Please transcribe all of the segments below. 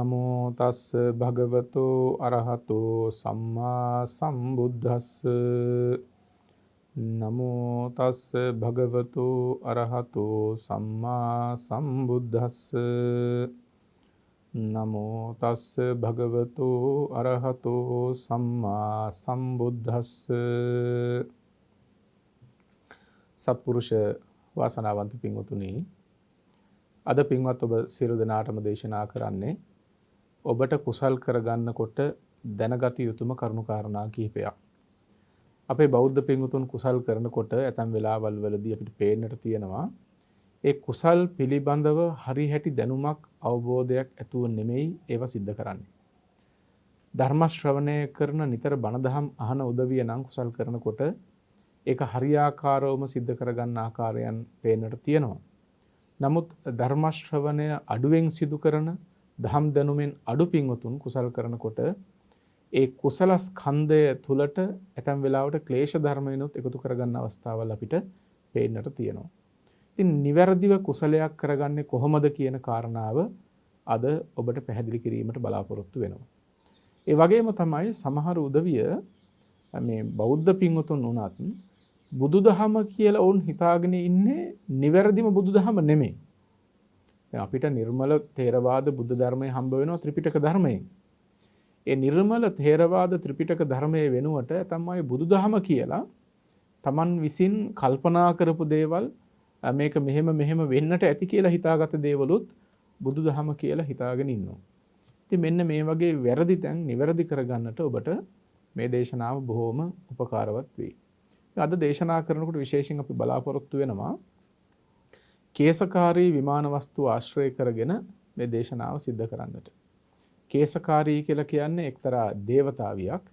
නමෝ තස්ස භගවතු අරහතෝ සම්මා සම්බුද්දස්ස නමෝ තස්ස භගවතු අරහතෝ සම්මා සම්බුද්දස්ස නමෝ තස්ස භගවතු අරහතෝ සම්මා සම්බුද්දස්ස සත්පුරුෂ වාසනාවන්ත පින්වතුනි, අද පින්වත් ඔබ සියලු දෙනාටම දේශනා කරන්නේ ඔබට කුසල් කරගන්නකොට දැනගත යුතුම කරුණු කාරණා කිහිපයක්. අපේ බෞද්ධ පින්වතුන් කුසල් කරනකොට ඇතැම් වෙලාවල් වලදී අපිට පේන්නට තියෙනවා ඒ කුසල් පිළිබඳව හරි හැටි දැනුමක් අවබෝධයක් ඇතුව නෙමෙයි ඒවා සිද්ධ කරන්නේ. ධර්ම ශ්‍රවණය කරන නිතර බණ දහම් අහන උදවිය නම් කුසල් කරනකොට ඒක හරියාකාරවම සිද්ධ කරගන්න ආකාරයන් පේන්නට තියෙනවා. නමුත් ධර්ම ශ්‍රවණය අඩුවෙන් සිදු කරන දහම් දැනුමෙන් අඩු පින්වතුන් කුසල් කරනකොට ඒ කුසල ස්කන්ධය තුලට ඇතැම් වෙලාවට ක්ලේශ ධර්මයනොත් එකතු කරගන්න අවස්ථාවල් අපිට පේන්නට තියෙනවා. ඉතින් නිවැරදිව කුසලයක් කරගන්නේ කොහොමද කියන කාරණාව අද ඔබට පැහැදිලි කිරීමට බලාපොරොත්තු වෙනවා. ඒ වගේම තමයි සමහර උදවිය මේ බෞද්ධ පින්වතුන් වුණත් බුදුදහම කියලා වුන් හිතාගෙන ඉන්නේ නිවැරදිම බුදුදහම නෙමෙයි. දැන් අපිට නිර්මල ථේරවාද බුද්ධ ධර්මයේ හම්බ වෙනවා ත්‍රිපිටක ධර්මයෙන්. ඒ නිර්මල ථේරවාද ත්‍රිපිටක ධර්මයේ වෙනුවට තමයි බුදුදහම කියලා Taman විසින් කල්පනා කරපු දේවල් මේක මෙහෙම වෙන්නට ඇති කියලා හිතාගත දේවලුත් බුදුදහම කියලා හිතාගෙන ඉන්නවා. ඉතින් මෙන්න මේ වගේ වැරදි තැන් නිවැරදි කරගන්නට ඔබට මේ දේශනාව බොහොම උපකාරවත් වෙයි. අද දේශනා කරනකොට විශේෂයෙන් අපි බලාපොරොත්තු වෙනවා කේසකාරී විමාන වස්තු ආශ්‍රය කරගෙන මේ දේශනාව සිද්ධ කරන්නට. කේසකාරී කියලා කියන්නේ එක්තරා දේවතාවියක්.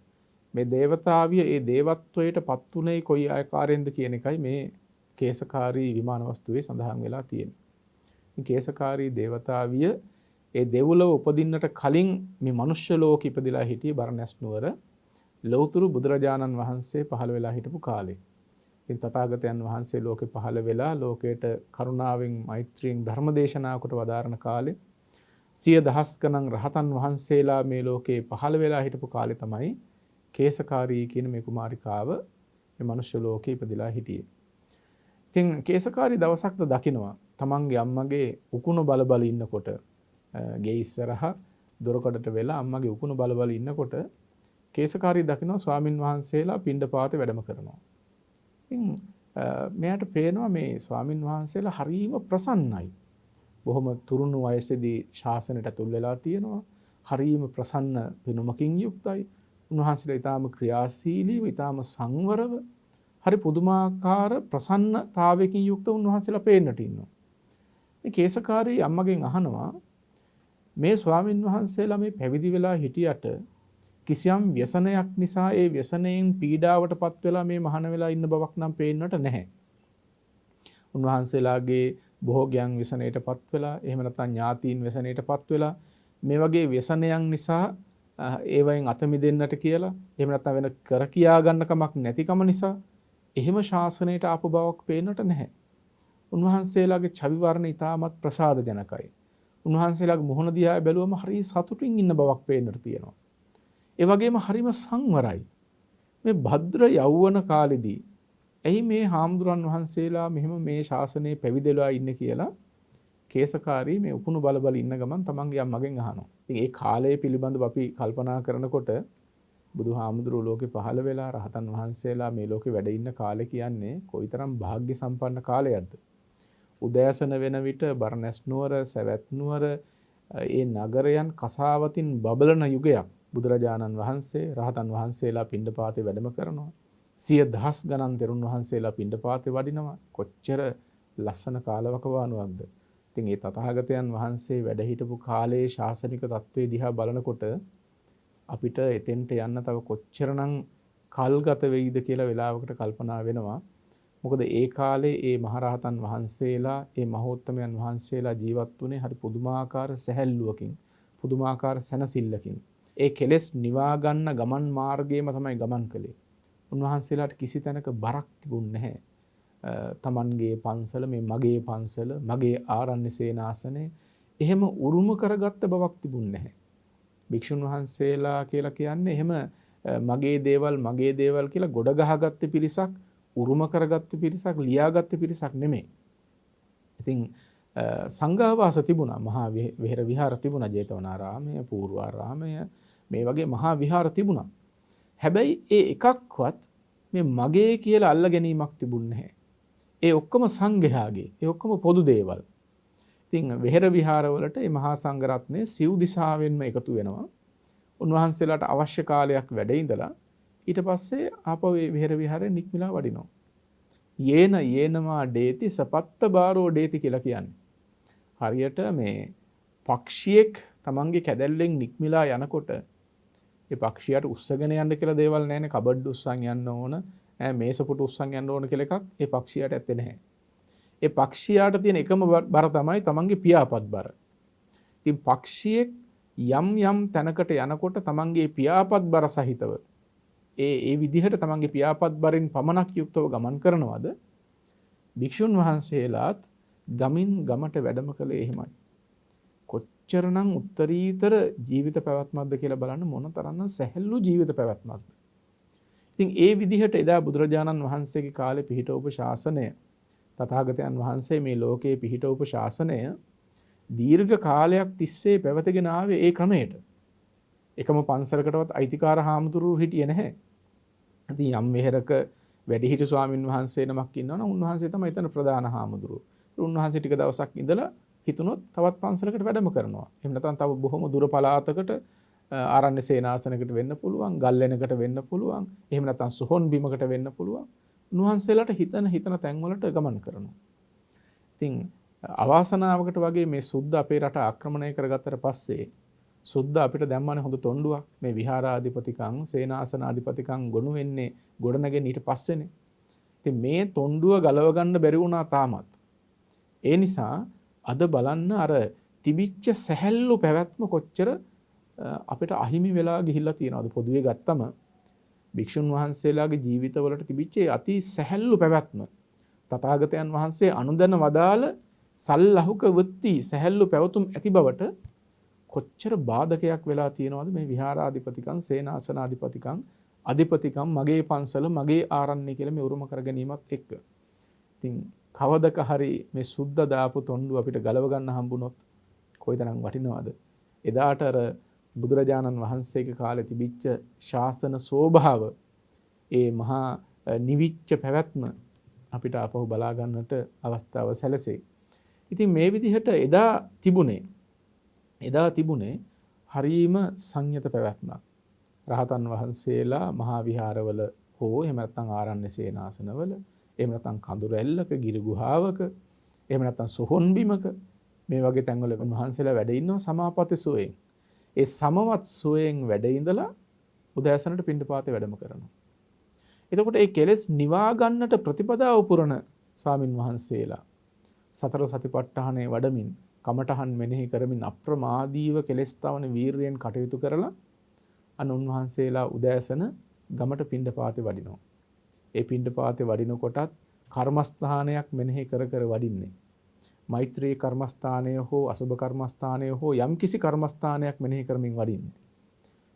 මේ දේවතාවිය ඒ දේවත්වයට පත් උනේ කොයි ආකාරයෙන්ද කියන එකයි මේ කේසකාරී විමාන වස්තුවේ සඳහන් වෙලා තියෙන්නේ. මේ කේසකාරී දේවතාවිය ඒ දෙව්ලොව උපදින්නට කලින් මේ මනුෂ්‍ය ලෝකෙ ඉපදිලා හිටියේ බරණැස් නුවර ලෞතුරු බුදුරජාණන් වහන්සේ පහළ වෙලා හිටපු කාලේ. ඉතින් තථාගතයන් වහන්සේ ලෝකෙ පහළ වෙලා ලෝකයට කරුණාවෙන් මෛත්‍රියෙන් ධර්ම දේශනා කොට වදාරන කාලේ 100,000 ගණන් රහතන් වහන්සේලා මේ ලෝකේ පහළ වෙලා හිටපු කාලේ තමයි කේසකාරී කියන මේ කුමාරිකාව මේ මනුෂ්‍ය ලෝකෙ ඉපදිලා හිටියේ. ඉතින් කේසකාරී දවසක්ද දකිනවා තමන්ගේ අම්මගේ උකුණු බල ඉන්නකොට ගේ ඉස්සරහා දොරකඩට වෙලා අම්මගේ උකුණු බල ඉන්නකොට කේසකාරී දකිනවා ස්වාමින් වහන්සේලා පිණ්ඩපාතේ වැඩම කරනවා. ඉතින් මෙයාට පේනවා මේ ස්වාමින් වහන්සේලා හරීම ප්‍රසන්නයි. බොහොම තුරුණු වයසේදී ශාසනයට ඇතුල් වෙලා තියෙනවා. හරීම ප්‍රසන්න පෙනුමකින් යුක්තයි. උන්වහන්සේලා ඊටාම ක්‍රියාශීලීව, ඊටාම සංවරව, හරි පුදුමාකාර ප්‍රසන්නතාවයකින් යුක්ත උන්වහන්සේලා පේන්නට ඉන්නවා. මේ කේසකාරී අම්මගෙන් අහනවා මේ ස්වාමින් වහන්සේලා මේ පැවිදි වෙලා හිටියට කිසියම් ව්‍යසනයක් නිසා ඒ ව්‍යසනයෙන් පීඩාවටපත් වෙලා මේ මහාන වෙලා ඉන්න බවක් නම් පේන්නට නැහැ. උන්වහන්සේලාගේ භෝගයන් ව්‍යසනයටපත් වෙලා එහෙම නැත්නම් ඥාතීන් ව්‍යසනයටපත් වෙලා මේ වගේ ව්‍යසනයන් නිසා ඒවයින් අත මිදෙන්නට කියලා එහෙම නැත්නම් වෙන කර කියා ගන්න කමක් නැතිකම නිසා එහෙම ශාසනයට ආපු බවක් පේන්නට නැහැ. උන්වහන්සේලාගේ ඡවි වර්ණ ඉතාමත් ප්‍රසාදජනකයි. උන්වහන්සේලාගේ මුහුණ දිහා බැලුවම හරි සතුටින් ඉන්න බවක් පේන්නට තියෙනවා. ඒ වගේම හරිම සංවරයි. මේ භද්‍ර යෞවන කාලෙදී එයි මේ හාමුදුරන් වහන්සේලා මෙහෙම මේ ශාසනයේ පැවිදෙලා ඉන්නේ කියලා කේසකාරී මේ උකුණු බල ඉන්න ගමන් තමන්ගේ අම්මගෙන් අහනවා. ඉතින් ඒ කාලය පිළිබඳව අපි කල්පනා කරනකොට බුදුහාමුදුරුවෝ ලෝකේ පහළ වෙලා රහතන් වහන්සේලා මේ ලෝකේ වැඩ ඉන්න කාලේ කියන්නේ කොයිතරම් වාග්ය සම්පන්න කාලයක්ද. උදෑසන වෙන විට බරණැස් නුවර, සවැත් නුවර ඒ නගරයන් කසාවතින් බබලන යුගයක්. බුදුරජාණන් වහන්සේ රහතන් වහන්සේලා පිණ්ඩපාතේ වැඩම කරනවා. 100,000 ගණන් තෙරුන් වහන්සේලා පිණ්ඩපාතේ වඩිනවා. කොච්චර ලස්සන කාලවකවානුවක්ද. ඉතින් ඒ තථාගතයන් වහන්සේ වැඩ හිටපු කාලේ ශාසනික තත්ත්වයේ දිහා බලනකොට අපිට එතෙන්ට යන්න තව කොච්චරනම් කල් ගත වෙයිද කියලා වෙලාවකට කල්පනා වෙනවා. මොකද ඒ කාලේ ඒ මහරහතන් වහන්සේලා, ඒ මහෝත්තමයන් වහන්සේලා ජීවත් වුණේ හරි පුදුමාකාර සැහැල්ලුවකින්, පුදුමාකාර සැනසෙල්ලකින්. ඒ කෙලෙස් නිවා ගන්න ගමන් මාර්ගයේම තමයි ගමන් කළේ. උන්වහන්සේලාට කිසි තැනක බරක් තිබුණේ නැහැ. තමන්ගේ පන්සල, මේ මගේ පන්සල, මගේ ආරණ්‍ය සේනාසනේ, එහෙම උරුම කරගත්ත බවක් තිබුණේ නැහැ. භික්ෂුන් වහන්සේලා කියලා කියන්නේ එහෙම මගේ දේවල් කියලා ගොඩ ගහගත්ත පිරිසක්, උරුම කරගත්ත පිරිසක්, ලියාගත්ත පිරිසක් නෙමෙයි. ඉතින් සංඝාවාස තිබුණා, මහා විහෙර විහාර තිබුණා, ජේතවනාරාමය, පූර්වාරාමය, මේ වගේ මහා විහාර තිබුණා. හැබැයි ඒ එකක්වත් මේ මගේ කියලා අල්ල ගැනීමක් තිබුණේ නැහැ. ඒ ඔක්කොම සංඝයාගේ, ඒ ඔක්කොම පොදු දේවල්. ඉතින් විහෙර විහාරවලට මේ මහා සංඝරත්නය සිව් දිසාවෙන්ම එකතු වෙනවා. උන්වහන්සේලාට අවශ්‍ය කාලයක් වැඩ ඉඳලා ඊට පස්සේ ආපහු මේ විහෙර විහාරයෙන් නික්මිලා වඩිනවා. යේනවා ඩේති සපත්ත බාරෝ ඩේති කියලා කියන්නේ. හරියට මේ පක්ෂියෙක් තමන්ගේ කැදැල්ලෙන් නික්මිලා යනකොට ඒ පක්ෂියට උස්සගෙන යන්න කියලා දේවල් නැහැනේ. කබඩ් උස්සන් යන්න ඕන, මේසපුට උස්සන් යන්න ඕන කියලා එකක් ඒ පක්ෂියට ඇත්තේ නැහැ. ඒ පක්ෂියාට තියෙන එකම බර තමයි තමන්ගේ පියාපත් බර. ඉතින් පක්ෂියෙක් යම් තැනකට යනකොට තමන්ගේ පියාපත් බර සහිතව ඒ විදිහට තමන්ගේ පියාපත් බරින් පමණක් යුක්තව ගමන් කරනවද? භික්ෂුන් වහන්සේලාත් ගමින් ගමට වැඩම කළේ එහෙමයි. කොච්චරනම් උත්තරීතර ජීවිත පැවැත්මක්ද කියලා බලන්න, මොන තරම්නම් සැහැල්ලු ජීවිත පැවැත්මක්ද. ඉතින් ඒ විදිහට එදා බුදුරජාණන් වහන්සේගේ කාලේ පිහිටවපු ශාසනය, තථාගතයන් වහන්සේ මේ ලෝකයේ පිහිටවපු ශාසනය දීර්ඝ කාලයක් තිස්සේ පැවතගෙන ආවේ ඒ ක්‍රමයට. එකම පන්සලකටවත් අයිතිකාර හාමුදුරුවෝ හිටියේ නැහැ. ඉතින් යම් මෙහෙරක වැඩිහිටි ස්වාමින් වහන්සේ නමක් ඉන්නවනම් උන්වහන්සේ තමයි එතන ප්‍රධාන හාමුදුරුවෝ. උන්වහන්සේ ටික දවසක් ඉඳලා හිතුනොත් තවත් පන්සලකට වැඩම කරනවා. එහෙම නැත්නම් තව බොහොම දුර පළාතකට ආරණ්‍ය සේනාසනයකට වෙන්න පුළුවන්, ගල්ලෙනකට වෙන්න පුළුවන්, එහෙම නැත්නම් සොහොන් බිමකට වෙන්න පුළුවන්. උන්වහන්සේලාට හිතන තැන්වලට ගමන් කරනවා. ඉතින් අවාසනාවකට වගේ මේ සුද්ධ අපේ රට ආක්‍රමණය කරගත්තට පස්සේ සුද්ධ අපිට දැම්මනේ හොඳ තොණ්ඩුවක්. මේ විහාරාධිපතිකම්, සේනාසනාධිපතිකම් ගොනු වෙන්නේ ගොඩනගෙන ඊට පස්සේනේ. ඉතින් මේ තොණ්ඩුව ගලව ගන්න බැරි වුණා තාමත්. ඒ නිසා අද බලන්න අර තිබිච්ච සැහැල්ලු පැවැත්ම කොච්චර අපිට අහිමි වෙලා ගිහිල්ලා තියෙනවද? පොදුවේ ගත්තම භික්ෂුන් වහන්සේලාගේ ජීවිතවලට තිබිච්ච අති සැහැල්ලු පැවැත්ම, තථාගතයන් වහන්සේ අනුදැන වදාළ සල්ලහුක වෘත්ති සැහැල්ලු පැවතුම් ඇති බවට කොච්චර බාධකයක් වෙලා තියෙනවද මේ විහාරාධිපතිකම්, සේනාසනාධිපතිකම්, අධිපතිකම්, මගේ පන්සල, මගේ ආරණ්‍ය කියලා මේ උරුම කර ගැනීමත් එක්ක. ඉතින් කවදක හරි මේ සුද්ධ දාපු තොණ්ඩු අපිට ගලව ගන්න හම්බුනොත් කොයිතරම් වටිනවද? එදාට අර බුදුරජාණන් වහන්සේගේ කාලේ තිබිච්ච ශාසන ස්වභාව, ඒ මහා නිවිච්ච පැවැත්ම අපිට ආපහු බලා ගන්නට අවස්ථාව සැලසෙයි. ඉතින් මේ විදිහට එදා තිබුණේ හරීම සංයත පැවැත්මක්. රහතන් වහන්සේලා මහා විහාරවල හෝ එහෙම නැත්නම් ආරණ්‍ය සේනාසනවල, එහෙම නැත්නම් කඳුර ඇල්ලක, ගිරි ගුහාවක, එහෙම නැත්නම් සොහොන් බිමක මේ වගේ තැන්වල වහන්සේලා වැඩ ඉන්නවා සමාපatti සුවයෙන්. ඒ සමවත් සුවයෙන් වැඩ ඉඳලා උදෑසනට පිණ්ඩපාතේ වැඩම කරනවා. එතකොට ඒ කෙලෙස් නිවා ගන්නට ප්‍රතිපදාව පුරන ස්වාමින් වහන්සේලා සතර සතිපට්ඨානයේ වඩමින්, කමඨහන් මෙනෙහි කරමින් අප්‍රමාදීව කෙලෙස් තවන වීරියෙන් කටයුතු කරලා අන්න උන්වහන්සේලා උදෑසන ගමට පිණ්ඩපාතේ වඩිනවා. ඒ පිණ්ඩපාතේ වඩිනකොටත් කර්මස්ථානයක් මෙනෙහි කර වඩින්නේ. මෛත්‍රී කර්මස්ථානය හෝ අසුභ කර්මස්ථානය හෝ යම් කිසි කර්මස්ථානයක් මෙනෙහි කරමින් වඩින්නේ.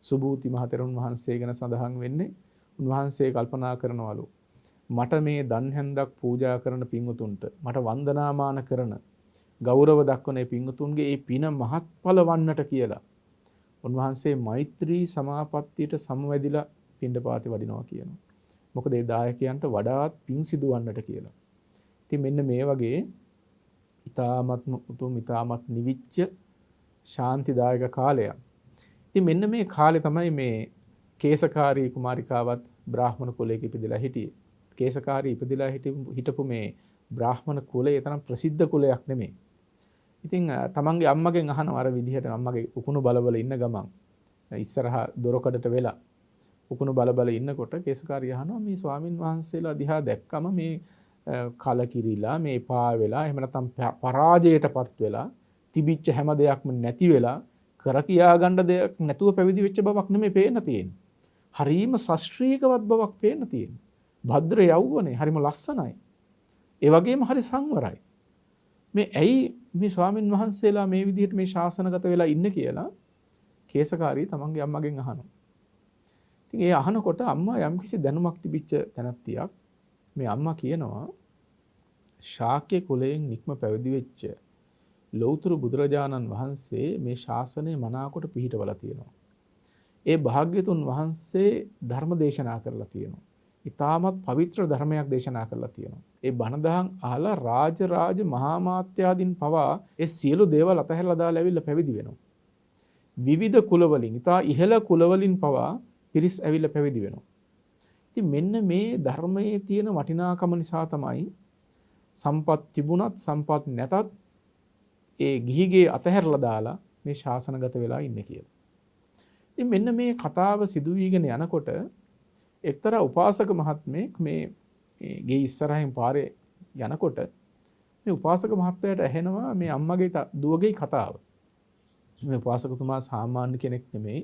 සුභූති මහතෙරුන් වහන්සේ ගැන සඳහන් වෙන්නේ, උන්වහන්සේ කල්පනා කරනවලු, මට මේ දන් හැන්දක් පූජා කරන පින්වතුන්ට, මට වන්දනාමාන කරන, ගෞරව දක්වන මේ පින්වතුන්ගේ ඒ පින මහත්ඵල වන්නට කියලා උන්වහන්සේ මෛත්‍රී සමාපත්තියට සමවැදිලා පිණ්ඩපාතේ වඩිනවා කියනවා. මොකද ඒ දායකයන්ට වඩාත් පින් සිදුවන්නට කියලා. ඉතින් මෙන්න මේ වගේ ඊ타ත්ම උතුම්, ඊ타ත්ම නිවිච්ච ශාන්තිදායක කාලයක්. ඉතින් මෙන්න මේ කාලේ තමයි මේ කේසකාරී කුමාරිකාවත් බ්‍රාහ්මණ කුලයක ඉපදලා හිටියේ. කේසකාරී ඉපදලා හිටපු මේ බ්‍රාහ්මණ කුලය තරම් ප්‍රසිද්ධ කුලයක් නෙමෙයි. ඉතින් තමන්ගේ අම්මගෙන් අහනවා අර විදිහට, අම්මගේ උකුණු බලබල ඉන්න ගමන් ඉස්සරහා දොරකඩට වෙලා උකුණු බලබල ඉන්නකොට කේසකාරී අහනවා, මේ ස්වාමින් වහන්සේලා දිහා දැක්කම මේ කලකිරිලා, මේ පා වෙලා, එහෙම නැත්නම් පරාජයටපත් වෙලා, තිබිච්ච හැම දෙයක්ම නැති වෙලා, කර කියා ගන්න දෙයක් නැතුව පැවිදි වෙච්ච බවක් නෙමෙයි පේන්න තියෙන්නේ. හරීම ශාස්ත්‍රීයවත් බවක් පේන්න තියෙන්නේ. භද්‍ර යෞවනේ, හරිම ලස්සනයි. ඒ වගේම හරි සංවරයි. මේ ඇයි මේ ස්වාමින් වහන්සේලා මේ විදිහට මේ ශාසනගත වෙලා ඉන්න කියලා කේසකාරී තමන්ගේ අම්මගෙන් අහනවා. ඉතින් ඒ අහනකොට අම්මා යම්කිසි දැනුමක් තිබිච්ච තැනැත්තියක් මේ අම්මා කියනවා ශාක්‍ය කුලයෙන් නික්ම පැවිදි වෙච්ච ලෞතර බුදුරජාණන් වහන්සේ මේ ශාසනය මනාකොට පිහිටවලා තියෙනවා. ඒ භාග්‍යතුන් වහන්සේ ධර්ම දේශනා කරලා තියෙනවා. ඉතාමත් පවිත්‍ර ධර්මයක් දේශනා කරලා තියෙනවා. ඒ බණ දහම් අහලා රාජ මහා මාත්‍යාදීන් පවා ඒ සියලු දේවල් අතහැරලා දාලා ඇවිල්ලා පැවිදි වෙනවා. විවිධ කුලවලින් ඉතා ඉහළ කුලවලින් පවා පිරිස් ඇවිල්ලා පැවිදි වෙනවා. ඉතින් මෙන්න මේ ධර්මයේ තියෙන වටිනාකම නිසා තමයි සම්පත් තිබුණත් සම්පත් නැතත් ඒ ගිහිගේ අතහැරලා දාලා මේ ශාසනගත වෙලා ඉන්නේ කියලා. ඉතින් මෙන්න මේ කතාව සිදු වීගෙන යනකොට එක්තරා උපාසක මහත්මයෙක් මේ ගේ ඉස්සරහින් පාරේ යනකොට මේ උපාසක මහත්තයාට ඇහෙනවා මේ අම්මගේ දුවගේ කතාව. මේ උපාසකතුමා සාමාන්‍ය කෙනෙක් නෙමෙයි.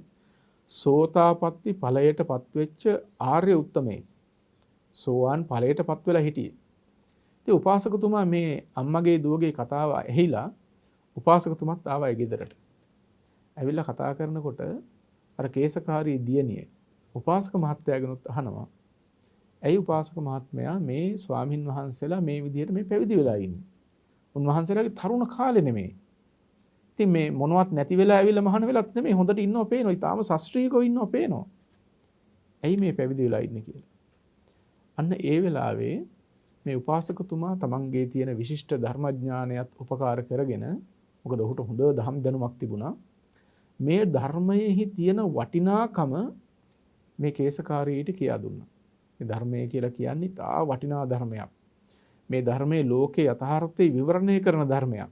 සෝතාපට්ටි ඵලයට පත්වෙච්ච ආර්ය උත්තමයෙක්. සෝවාන් ඵලයට පත් වෙලා හිටියේ. ඉතින් උපාසකතුමා මේ අම්මගේ දුවගේ කතාව ඇහිලා උපාසකතුමත් ආවා ඒ ගෙදරට. ඇවිල්ලා කතා කරනකොට අර කේසකාරී දියණිය උපාසක මහත්තයාගෙනුත් අහනවා ඇයි උපාසක මහත්මයා මේ ස්වාමින් වහන්සේලා මේ විදිහට මේ පැවිදි වෙලා ඉන්නේ? උන්වහන්සේලාගේ තරුණ කාලේ නෙමෙයි. ඉතින් මේ මොනවත් නැති වෙලා ඇවිල්ලා මහාන වෙලත් නෙමෙයි හොඳට ඉන්නව පේනවා. ඊටාම ශාස්ත්‍රීයව ඉන්නව පේනවා. ඇයි මේ පැවිදි වෙලා ඉන්නේ කියලා. අන්න ඒ වෙලාවේ මේ උපාසකතුමා තමන්ගේ තියෙන විශිෂ්ට ධර්මඥානයත් උපකාර කරගෙන මොකද ඔහුට හොඳ ධම් දැනුමක් තිබුණා. මේ ධර්මයේහි තියෙන වටිනාකම මේ කේසකාරීට කියා දුන්නා. මේ ධර්මය කියලා කියන්නේ තා වටිනා ධර්මයක්. මේ ධර්මයේ ලෝකේ යථාර්ථය විවරණය කරන ධර්මයක්.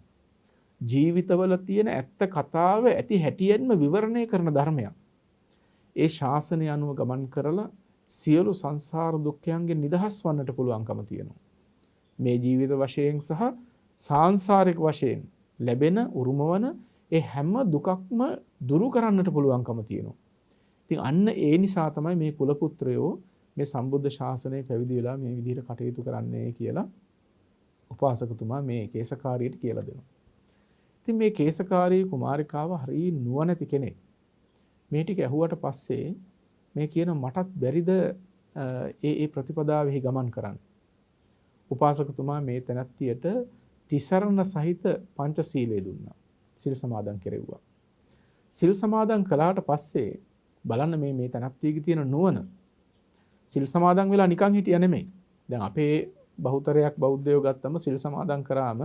ජීවිතවල තියෙන ඇත්ත කතාව ඇති හැටියෙන්ම විවරණය කරන ධර්මයක්. ඒ ශාසනය අනුව ගමන් කරලා සියලු සංසාර දුක්ඛයන්ගෙන් නිදහස් වන්නට පුළුවන්කම තියෙනවා. මේ ජීවිත වශයෙන් සහ සාංශාරික වශයෙන් ලැබෙන උරුමවන ඒ හැම දුකක්ම දුරු කරන්නට පුළුවන්කම තියෙනවා. ඉතින් අන්න ඒ නිසා තමයි මේ කුල පුත්‍රයෝ මේ සම්බුද්ධ ශාසනය පැවිදි වෙලා මේ විදිහට කටයුතු කරන්නේ කියලා උපාසකතුමා මේ කේසකාරියට කියලා දෙනවා. ඉතින් මේ කේසකාරී කුමාරිකාව හරි නුවණැති කෙනෙක්. මේ ටික ඇහුවට පස්සේ මේ කියන මටත් බැරිද ඒ ප්‍රතිපදාවෙහි ගමන් කරන්න. උපාසකතුමා මේ තැනැත්තියට තිසරණ සහිත පංචශීලයේ දුන්නා. සිල් සමාදන් කෙරෙව්වා. සිල් සමාදන් කළාට පස්සේ බලන්න මේ තැනැත්තියගේ තියෙන නුවණ. සිල් සමාදන් වෙලා නිකන් හිටියා නෙමෙයි. දැන් අපේ බහුතරයක් බෞද්ධයෝ ගත්තම සිල් සමාදන් කරාම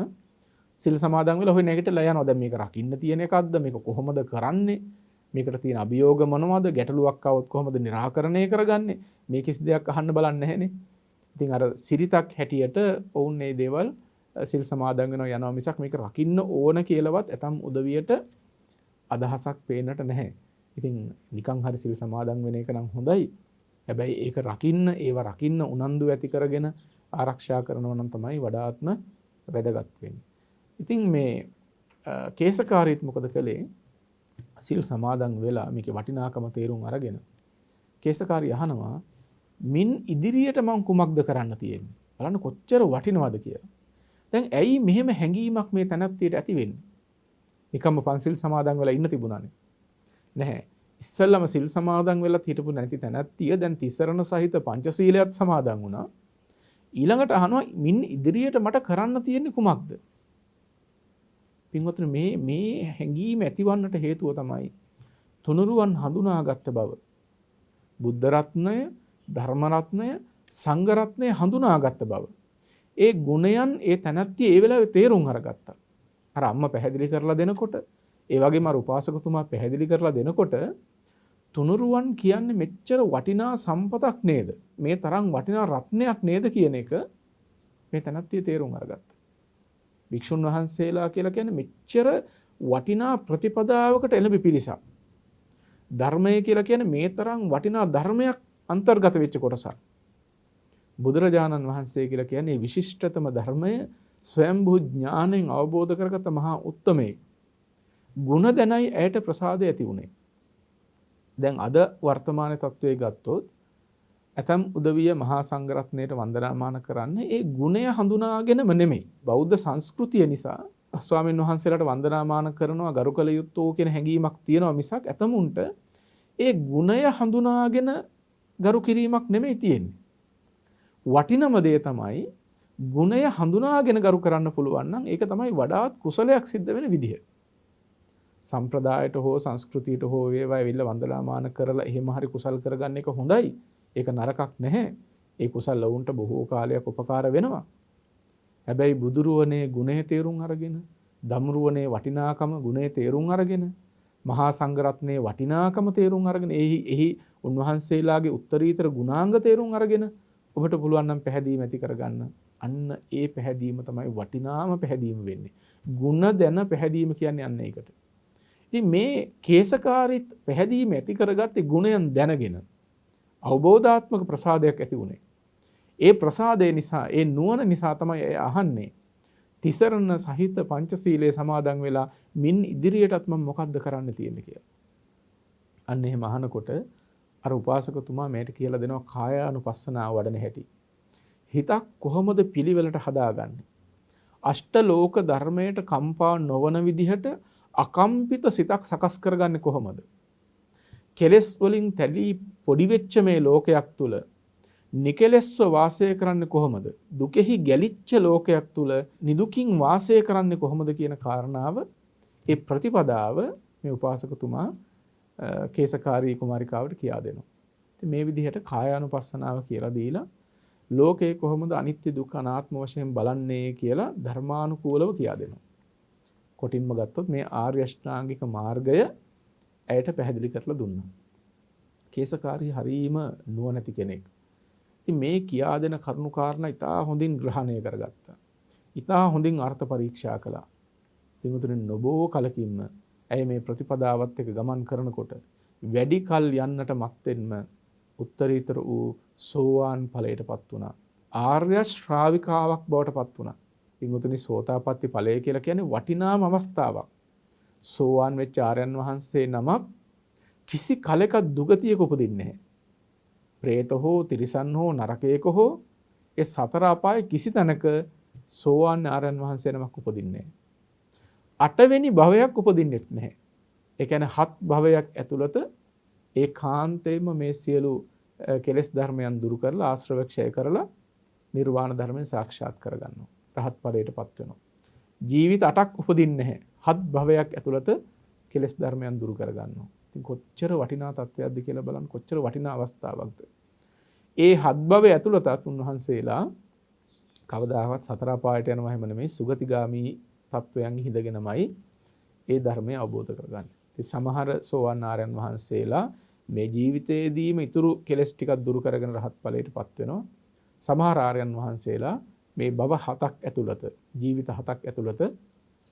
සිල් සමාදන් වෙලා ඔහි නැගිටලා යනවා. දැන් මේක රකින්න තියෙන එකක්ද? මේක කොහොමද කරන්නේ? මේකට තියෙන අභියෝග මොනවද? ගැටලුවක් આવොත් කොහොමද निराකරණය කරගන්නේ? මේ කිසි දෙයක් අහන්න බලන්නේ නැහැනේ. ඉතින් අර සිරිතක් හැටියට ඔවුන් මේ දේවල් සිල් සමාදන් වෙනවා යනවා මිසක් මේක රකින්න ඕන කියලාවත් ඇතම් උදවියට අදහසක් පේන්නට නැහැ. ඉතින් නිකන් හරි සිල් සමාදන් වෙන එක නම් හොඳයි. හැබැයි ඒක ඒව රකින්න උනන්දු ඇති කරගෙන ආරක්ෂා කරනවා නම් තමයි වඩාත්ම වැදගත් වෙන්නේ. ඉතින් මේ කේසකාරීත් මොකද කළේ? සිල් සමාදන් වෙලා මේකේ වටිනාකම තේරුම් අරගෙන කේසකාරී අහනවා මින් ඉදිරියට මම කුමක්ද කරන්න තියෙන්නේ? බලන්න කොච්චර වටිනවද කියලා. දැන් ඇයි මෙහෙම හැඟීමක් මේ තැනැත්තියට ඇති වෙන්නේ? නිකම්ම පන්සිල් සමාදන් වෙලා ඉන්න තිබුණානේ. නැහැ. ඉස්සල්ලාම සිල් සමාදන් වෙලා හිටපු නැති තැනැත්තිය දැන් තිසරණ සහිත පංචශීලයත් සමාදන් වුණා. ඊළඟට අහනවා මින් ඉදිරියට මට කරන්න තියෙන්නේ කුමක්ද? පින්වත්නි මේ හැඟීම ඇතිවන්නට හේතුව තමයි තුනුරුවන් හඳුනාගත්ත බව. බුද්ධ රත්නය, ධර්ම රත්නය, සංඝ රත්නය හඳුනාගත්ත බව. ඒ ගුණයන් ඒ තැනැත්තිය ඒ වෙලාවේ තේරුම් අරගත්තා. අර අම්මා පැහැදිලි කරලා දෙනකොට, ඒ වගේම අර උපාසකතුමා පැහැදිලි කරලා දෙනකොට තුනුරුවන් කියන්නේ මෙච්චර වටිනා සම්පතක් නේද? මේ තරම් වටිනා රත්නයක් නේද කියන එක මේ තැනැත්තිය තේරුම් අරගත්තා. වික්ෂුන් වහන්සේලා කියලා කියන්නේ මෙච්චර වටිනා ප්‍රතිපදාවකට එළඹි පිරිසක්. ධර්මය කියලා කියන්නේ මේ තරම් වටිනා ධර්මයක් අන්තර්ගත වෙච්ච කොටසක්. බුදුරජාණන් වහන්සේ කියලා කියන්නේ විශිෂ්ටතම ධර්මය ස්වයම්භූ ඥාණයෙන් අවබෝධ කරගත මහා උත්තමයෙක්. ගුණ දැනයි ඇයට ප්‍රසාදය ඇති වුණේ. දැන් අද වර්තමාන තත්වයේ ගත්තොත් ඇතම් උදවිය මහා සංඝරත්නයට වන්දනාමාන කරන්නේ ඒ ගුණය හඳුනාගෙනම නෙමෙයි. බෞද්ධ සංස්කෘතිය නිසා ස්වාමීන් වහන්සේලාට වන්දනාමාන කරනවා ගරු කළ යුත්තෝ කියන හැඟීමක් තියෙනවා මිසක් ඇතමුන්ට ඒ ගුණය හඳුනාගෙන ගරු කිරීමක් නෙමෙයි තියෙන්නේ. වටිනම දේ තමයි ගුණය හඳුනාගෙන ගරු කරන්න පුළුවන් නම් ඒක තමයි වඩාත් කුසලයක් සිද්ධ වෙන විදිහ. සම්ප්‍රදායට හෝ සංස්කෘතියට හෝ වේවා ඇවිල්ලා වන්දනාමාන කරලා එහෙම හරි කුසල් කරගන්න එක හොඳයි. ඒක නරකක් නැහැ. ඒ කුසල් වුන්ට බොහෝ කාලයක් උපකාර වෙනවා. හැබැයි බුදුරුවනේ ගුණේ තේරුම් අරගෙන, ධම්රුවනේ වටිනාකම ගුණේ තේරුම් අරගෙන, මහා සංඝරත්නයේ වටිනාකම තේරුම් අරගෙන, එහි උන්වහන්සේලාගේ උත්තරීතර ගුණාංග තේරුම් අරගෙන ඔබට පුළුවන් නම් පැහැදීම ඇති කරගන්න. අන්න ඒ පැහැදීම තමයි වටිනාම පැහැදීම වෙන්නේ. ගුණ දැන පැහැදීම කියන්නේ අන්න ඒකට. ඉතින් මේ කේසකාරීත් පැහැදීම ඇති කරගත්තේ ගුණයන් දැනගෙන. අවබෝධාත්මක ප්‍රසාදයක් ඇති වුණේ. ඒ ප්‍රසාදය නිසා, ඒ නුවණ නිසා තමයි එය අහන්නේ. තිසරණ සහිත පංචශීලයේ සමාදන් වෙලා මින් ඉදිරියටත් මම මොකද්ද කරන්න තියෙන්නේ කියලා. අන්න එහෙම අහනකොට අර උපාසකතුමා මේට කියලා දෙනවා කායානුපස්සනාව වඩන හැටි. හිතක් කොහොමද පිළිවෙලට හදාගන්නේ? අෂ්ටලෝක ධර්මයට කම්පා නොවන විදිහට අකම්පිත සිතක් සකස් කරගන්නේ කොහොමද? කෙලෙස් වලින් තැලී පොඩි වෙච්ච මේ ලෝකයක් තුල නිකලෙස්ව වාසය කරන්නේ කොහොමද? දුකෙහි ගැලිච්ච ලෝකයක් තුල නිදුකින් වාසය කරන්නේ කොහොමද කියන කාරණාව, ඒ ප්‍රතිපදාව මේ උපාසකතුමා කේසකාරී කුමාරිකාවට කියා දෙනවා. ඉතින් මේ විදිහට කායානුපස්සනාව කියලා දීලා ලෝකේ කොහොමද අනිත්‍ය දුක්ඛ අනාත්ම වශයෙන් බලන්නේ කියලා ධර්මානුකූලව කියා දෙනවා. කොටින්ම ගත්තොත් මේ ආර්ය අෂ්ටාංගික මාර්ගය ඇයට පැහැදිලි කරලා දුන්නා. කේසකාරී හරීම නුවණැති කෙනෙක්. ඉතින් මේ කියා දෙන කරුණු කාරණා ඉතා හොඳින් ග්‍රහණය කරගත්තා. ඉතා හොඳින් අර්ථ පරීක්ෂා කළා. පින්වතුනි නොබෝ කලකින්ම ඇය මේ ප්‍රතිපදාවත් එක්ක ගමන් කරනකොට වැඩි කල් යන්නට මත්තෙන්ම උත්තරීතර වූ සෝවාන් ඵලයටපත් වුණා. ආර්ය ශ්‍රාවිකාවක් බවට පත් වුණා. පින්වතුනි සෝතාපට්ටි ඵලය කියලා කියන්නේ වටිනාම අවස්ථාවක්. සෝවාන් වෙච්ච ආර්යයන් වහන්සේ නමක් කිසි කලක දුගතියක උපදින්නේ නැහැ. പ്രേත හෝ තිරිසන් හෝ නරකයක හෝ ඒ සතර අපායේ කිසි තැනක සෝවාන් ආර්යයන් වහන්සේ නමක් උපදින්නේ නැහැ. අටවෙනි භවයක් උපදින්නෙත් නැහැ. ඒ කියන්නේ හත් භවයක් ඇතුළත ඒකාන්තයෙන්ම මේ සියලු කෙලෙස් ධර්මයන් දුරු කරලා ආශ්‍රව ක්ෂය කරලා නිර්වාණ ධර්මයෙන් සාක්ෂාත් කරගන්නවා. රහත් ඵලයටපත් වෙනවා. ජීවිත 8ක් උපදින්නේ නැහැ. හත් භවයක් ඇතුළත කෙලෙස් ධර්මයන් දුරු කරගන්නවා. ඉතින් කොච්චර වටිනා තත්ත්වයක්ද කියලා බලන්න, කොච්චර වටිනා අවස්ථාවක්ද. ඒ හත් භවය ඇතුළතත් උන්වහන්සේලා කවදාවත් සතර අපායට යනවා හැම නෙමෙයි, සුගතිගාමි තත්වයන් හිඳගෙනමයි ඒ ධර්මය අවබෝධ කරගන්නේ. ඉතින් සමහර සෝවාන් ආර්යයන් වහන්සේලා මේ ජීවිතයේදීම ඊතුරු කෙලෙස් ටිකක් දුරු කරගෙන රහත් ඵලයටපත් වෙනවා. සමහර ආර්යයන් වහන්සේලා මේ භව 7ක් ඇතුළත, ජීවිත 7ක් ඇතුළත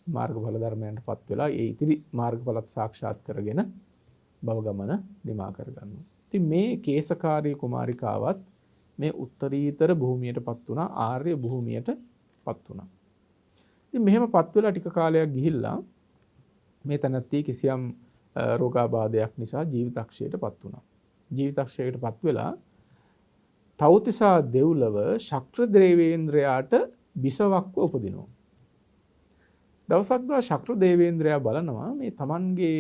මාර්ගඵල ධර්මයන්ටපත් වෙලා ඒ ඉතිරි මාර්ගඵලත් සාක්ෂාත් කරගෙන භව ගමන නිමා කරගන්නවා. ඉතින් මේ කේසකාරී කුමාරිකාවත් මේ උත්තරීතර භූමියටපත් වුණා, ආර්ය භූමියටපත් වුණා. ඉතින් මෙහෙමපත් වෙලා ටික කාලයක් ගිහිල්ලා මේ තැනැත්තිය කිසියම් රෝගාබාධයක් නිසා ජීවිතක්ෂයටපත් වුණා. ජීවිතක්ෂයටපත් වෙලා තව්තිසා දෙව්ලොව ශක්‍ර දේවේන්ද්‍රයාට බිසවක්ව උපදිනවා. දවසක් දා ශක්‍ර දේවේන්ද්‍රයා බලනවා මේ තමන්ගේ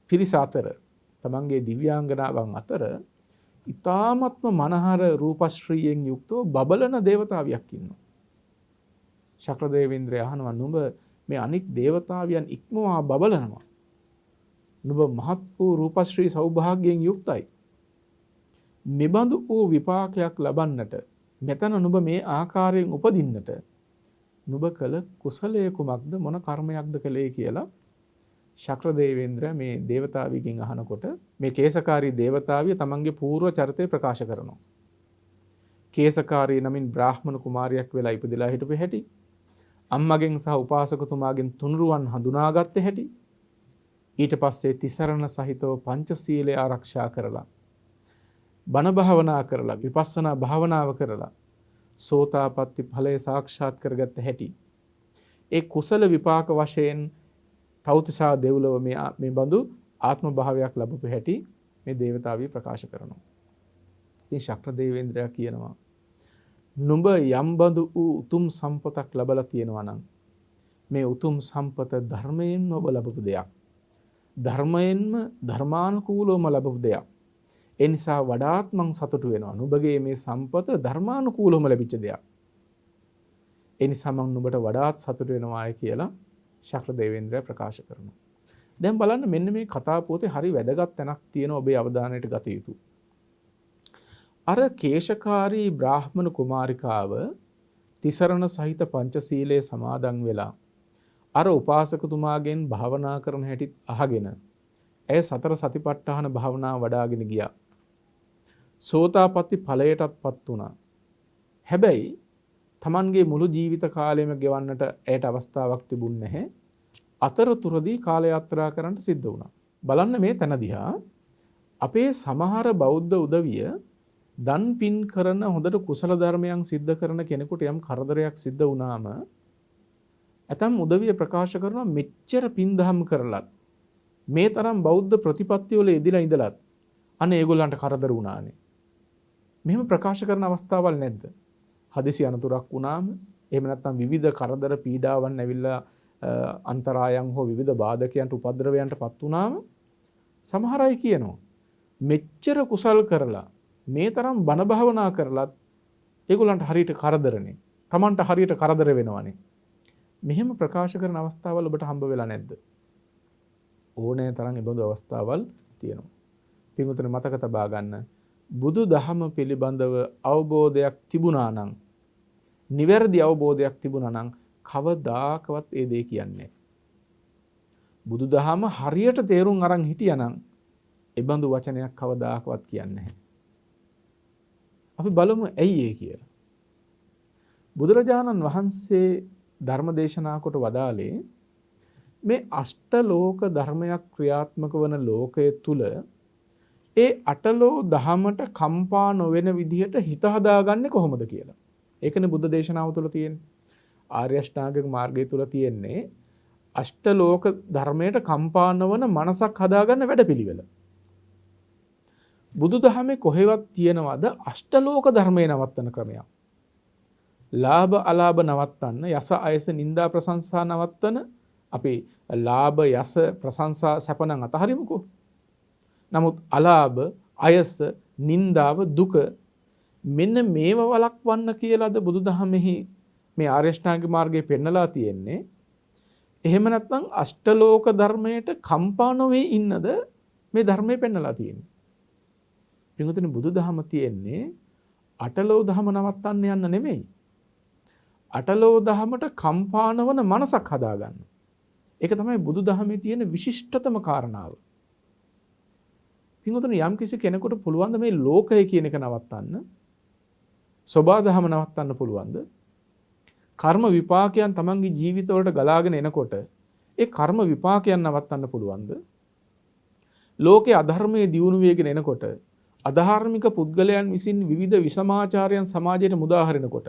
පිරිස අතර, තමන්ගේ දිව්‍යාංගනාවන් අතර ඉතාමත්ම මනහර රූපශ්‍රීයෙන් යුක්තව බබලන දේවතාවියක් ඉන්නවා. ශක්‍ර දේවේන්ද්‍රයා අහනවා, නුඹ මේ අනික් දේවතාවියන් ඉක්මවා බබලනවා. නුඹ මහත් වූ රූපශ්‍රී සෞභාග්‍යයෙන් යුක්තයි. මෙබඳු වූ විපාකයක් ලබන්නට, මෙතන නුඹ මේ ආකාරයෙන් උපදින්නට නුඹ කළ කුසලයේ කුමක්ද, මොන කර්මයක්ද කළේ කියලා ශක්‍ර දේවේන්ද්‍රයා මේ දේවතාවියකින් අහනකොට මේ කේසකාරී දේවතාවිය තමන්ගේ పూర్ව චරිතය ප්‍රකාශ කරනවා. කේසකාරී නමින් බ්‍රාහ්මණ කුමාරියක් වෙලා ඉපදලා හිටපු හැටි, අම්මගෙන් සහ උපාසකතුමාගෙන් තුනුරුවන් හඳුනාගත්තේ හැටි, ඊට පස්සේ තිසරණ සහිතව පංචශීලය ආරක්ෂා කරලා, බණ භාවනා කරලා, විපස්සනා භාවනාව කරලා සෝතාපට්ටි ඵලය සාක්ෂාත් කරගත්ත හැටි, ඒ කුසල විපාක වශයෙන් තව්තිසා දෙව්ලොව මේ බඳු ආත්ම භාවයක් ලැබපු හැටි මේ දේවතාවිය ප්‍රකාශ කරනවා. ඉතින් ශක්‍ර දේවේන්ද්‍රයා කියනවා නුඹ යම් බඳු වූ උතුම් සම්පතක් ලබලා තියෙනවා නම් මේ උතුම් සම්පත ධර්මයෙන්ම ඔබ ලබපු දෙයක්. ධර්මයෙන්ම ධර්මානුකූලවම ලබපු දෙයක්. ඒ නිසා වඩාත් මං සතුටු වෙනවා. නුඹගේ මේ සම්පත ධර්මානුකූලවම ලැබිච්ච දෙයක්. ඒ නිසා මං නුඹට වඩාත් සතුටු වෙනවායි කියලා ශක්‍ර දේවේන්ද්‍රයා ප්‍රකාශ කරනවා. දැන් බලන්න මෙන්න මේ කතා පොතේ හරි වැදගත් තැනක් තියෙනවා ඔබේ අවධානයට ගත යුතු. අර කේශකාරී බ්‍රාහ්මණ කුමාරිකාව තිසරණ සහිත පංචශීලයේ සමාදන් වෙලා අර උපාසකතුමාගෙන් භාවනා කරන හැටි අහගෙන ඇය සතර සතිපට්ඨාන භාවනාව වඩාගෙන ගියා. සෝතාපට්ටි ඵලයටත්පත් වුණා. හැබැයි Tamanගේ මුළු ජීවිත කාලෙම ගෙවන්නට ඇයට අවස්ථාවක් තිබුණේ නැහැ. අතරතුරදී කාල යාත්‍රා කරන්න සිද්ධ වුණා. බලන්න මේ තැන දිහා අපේ සමහර බෞද්ධ උදවිය දන් පින් කරන හොඳට කුසල ධර්මයන් සිද්ධ කරන කෙනෙකුට යම් කරදරයක් සිද්ධ වුණාම ඇතම් උදවිය ප්‍රකාශ කරනවා මෙච්චර පින් දහම් කරලත් මේ තරම් බෞද්ධ ප්‍රතිපත්ති වල යෙදিলা ඉඳලත් අනේ ඒගොල්ලන්ට කරදර වුණානේ. මෙහෙම ප්‍රකාශ කරන අවස්ථාවල් නැද්ද? හදිසි අනතුරක් වුණාම එහෙම නැත්නම් විවිධ කරදර පීඩාවන් ඇවිල්ලා අන්තරායන් හෝ විවිධ බාධකයන්ට උපද්‍රවයන්ටපත් වුණාම සමහර අය කියනවා මෙච්චර කුසල් කරලා මේ තරම් බණ භාවනා කරලත් ඒගොල්ලන්ට හරියට කරදරනේ. Tamanට හරියට කරදර වෙනවනේ. මෙහෙම ප්‍රකාශ කරන අවස්ථාවල් ඔබට හම්බ වෙලා නැද්ද? ඕනෑ තරම් ඉබඳු අවස්ථාවල් තියෙනවා. පින්වතුනි මතක තබා ගන්න. බුදු දහම පිළිබඳව අවබෝධයක් තිබුණා නම්, නිවැරදි අවබෝධයක් තිබුණා නම් කවදාකවත් ඒ දේ කියන්නේ නැහැ. බුදු දහම හරියට තේරුම් අරන් හිටියානම් ඉබඳු වචනයක් කවදාකවත් කියන්නේ නැහැ. අපි බලමු ඇයි ඒ කියලා. බුදුරජාණන් වහන්සේ ධර්ම දේශනා කොට වදාළේ මේ අෂ්ටලෝක ධර්මයක් ක්‍රියාත්මක වන ලෝකයේ තුල ඒ අටලෝ දහමට කම්පා නොවන විදිහට හිත හදාගන්නේ කොහොමද කියලා. ඒකනේ බුද්ධ දේශනාව තුළ තියෙන්නේ. ආර්ය අෂ්ටාංගික මාර්ගය තුළ තියෙන්නේ අෂ්ටලෝක ධර්මයට කම්පා නොවන මනසක් හදාගන්න වැඩපිළිවෙල. බුදුදහමේ කොහෙවත් තියෙනවද අෂ්ටලෝක ධර්මයේ නවත්තන ක්‍රමයක්? ලාභ අලාභ නවත්තන්න, යස අයස නිന്ദා ප්‍රශංසා නවත්තන, අපි ලාභ යස ප්‍රශංසා සැපනම් අතහරිමුකෝ. නමුත් අලාභ අයස නිന്ദාව දුක මෙන්න මේව වළක්වන්න කියලාද බුදුදහමෙහි මේ ආර්ය අෂ්ටාංගික මාර්ගයේ පෙන්නලා තියෙන්නේ. එහෙම නැත්නම් අෂ්ටලෝක ධර්මයට කම්පා නොවේ ඉන්නද මේ ධර්මයේ පෙන්නලා තියෙන්නේ. පින්වතුනි බුදුදහම තියෙන්නේ අටලෝ දහම නවත්තන්න යන්න නෙමෙයි. අටලෝ දහමට කම්පා නොවන මනසක් හදාගන්න. ඒක තමයි බුදුදහමේ තියෙන විශිෂ්ටතම කාරණාව. පින්වතුනි යම් කිසි කෙනෙකුට පුළුවන් ද මේ ලෝකය කියන එක නවත්තන්න? සෝබා දහම නවත්තන්න පුළුවන්ද? කර්ම විපාකයන් තමන්ගේ ජීවිතවලට ගලාගෙන එනකොට ඒ කර්ම විපාකයන් නවත්තන්න පුළුවන්ද? ලෝකයේ අධර්මයේ දියුණු වේගෙන එනකොට අධාර්මික පුද්ගලයන් විසින් විවිධ විසමාචාරයන් සමාජයට මුදා හරිනකොට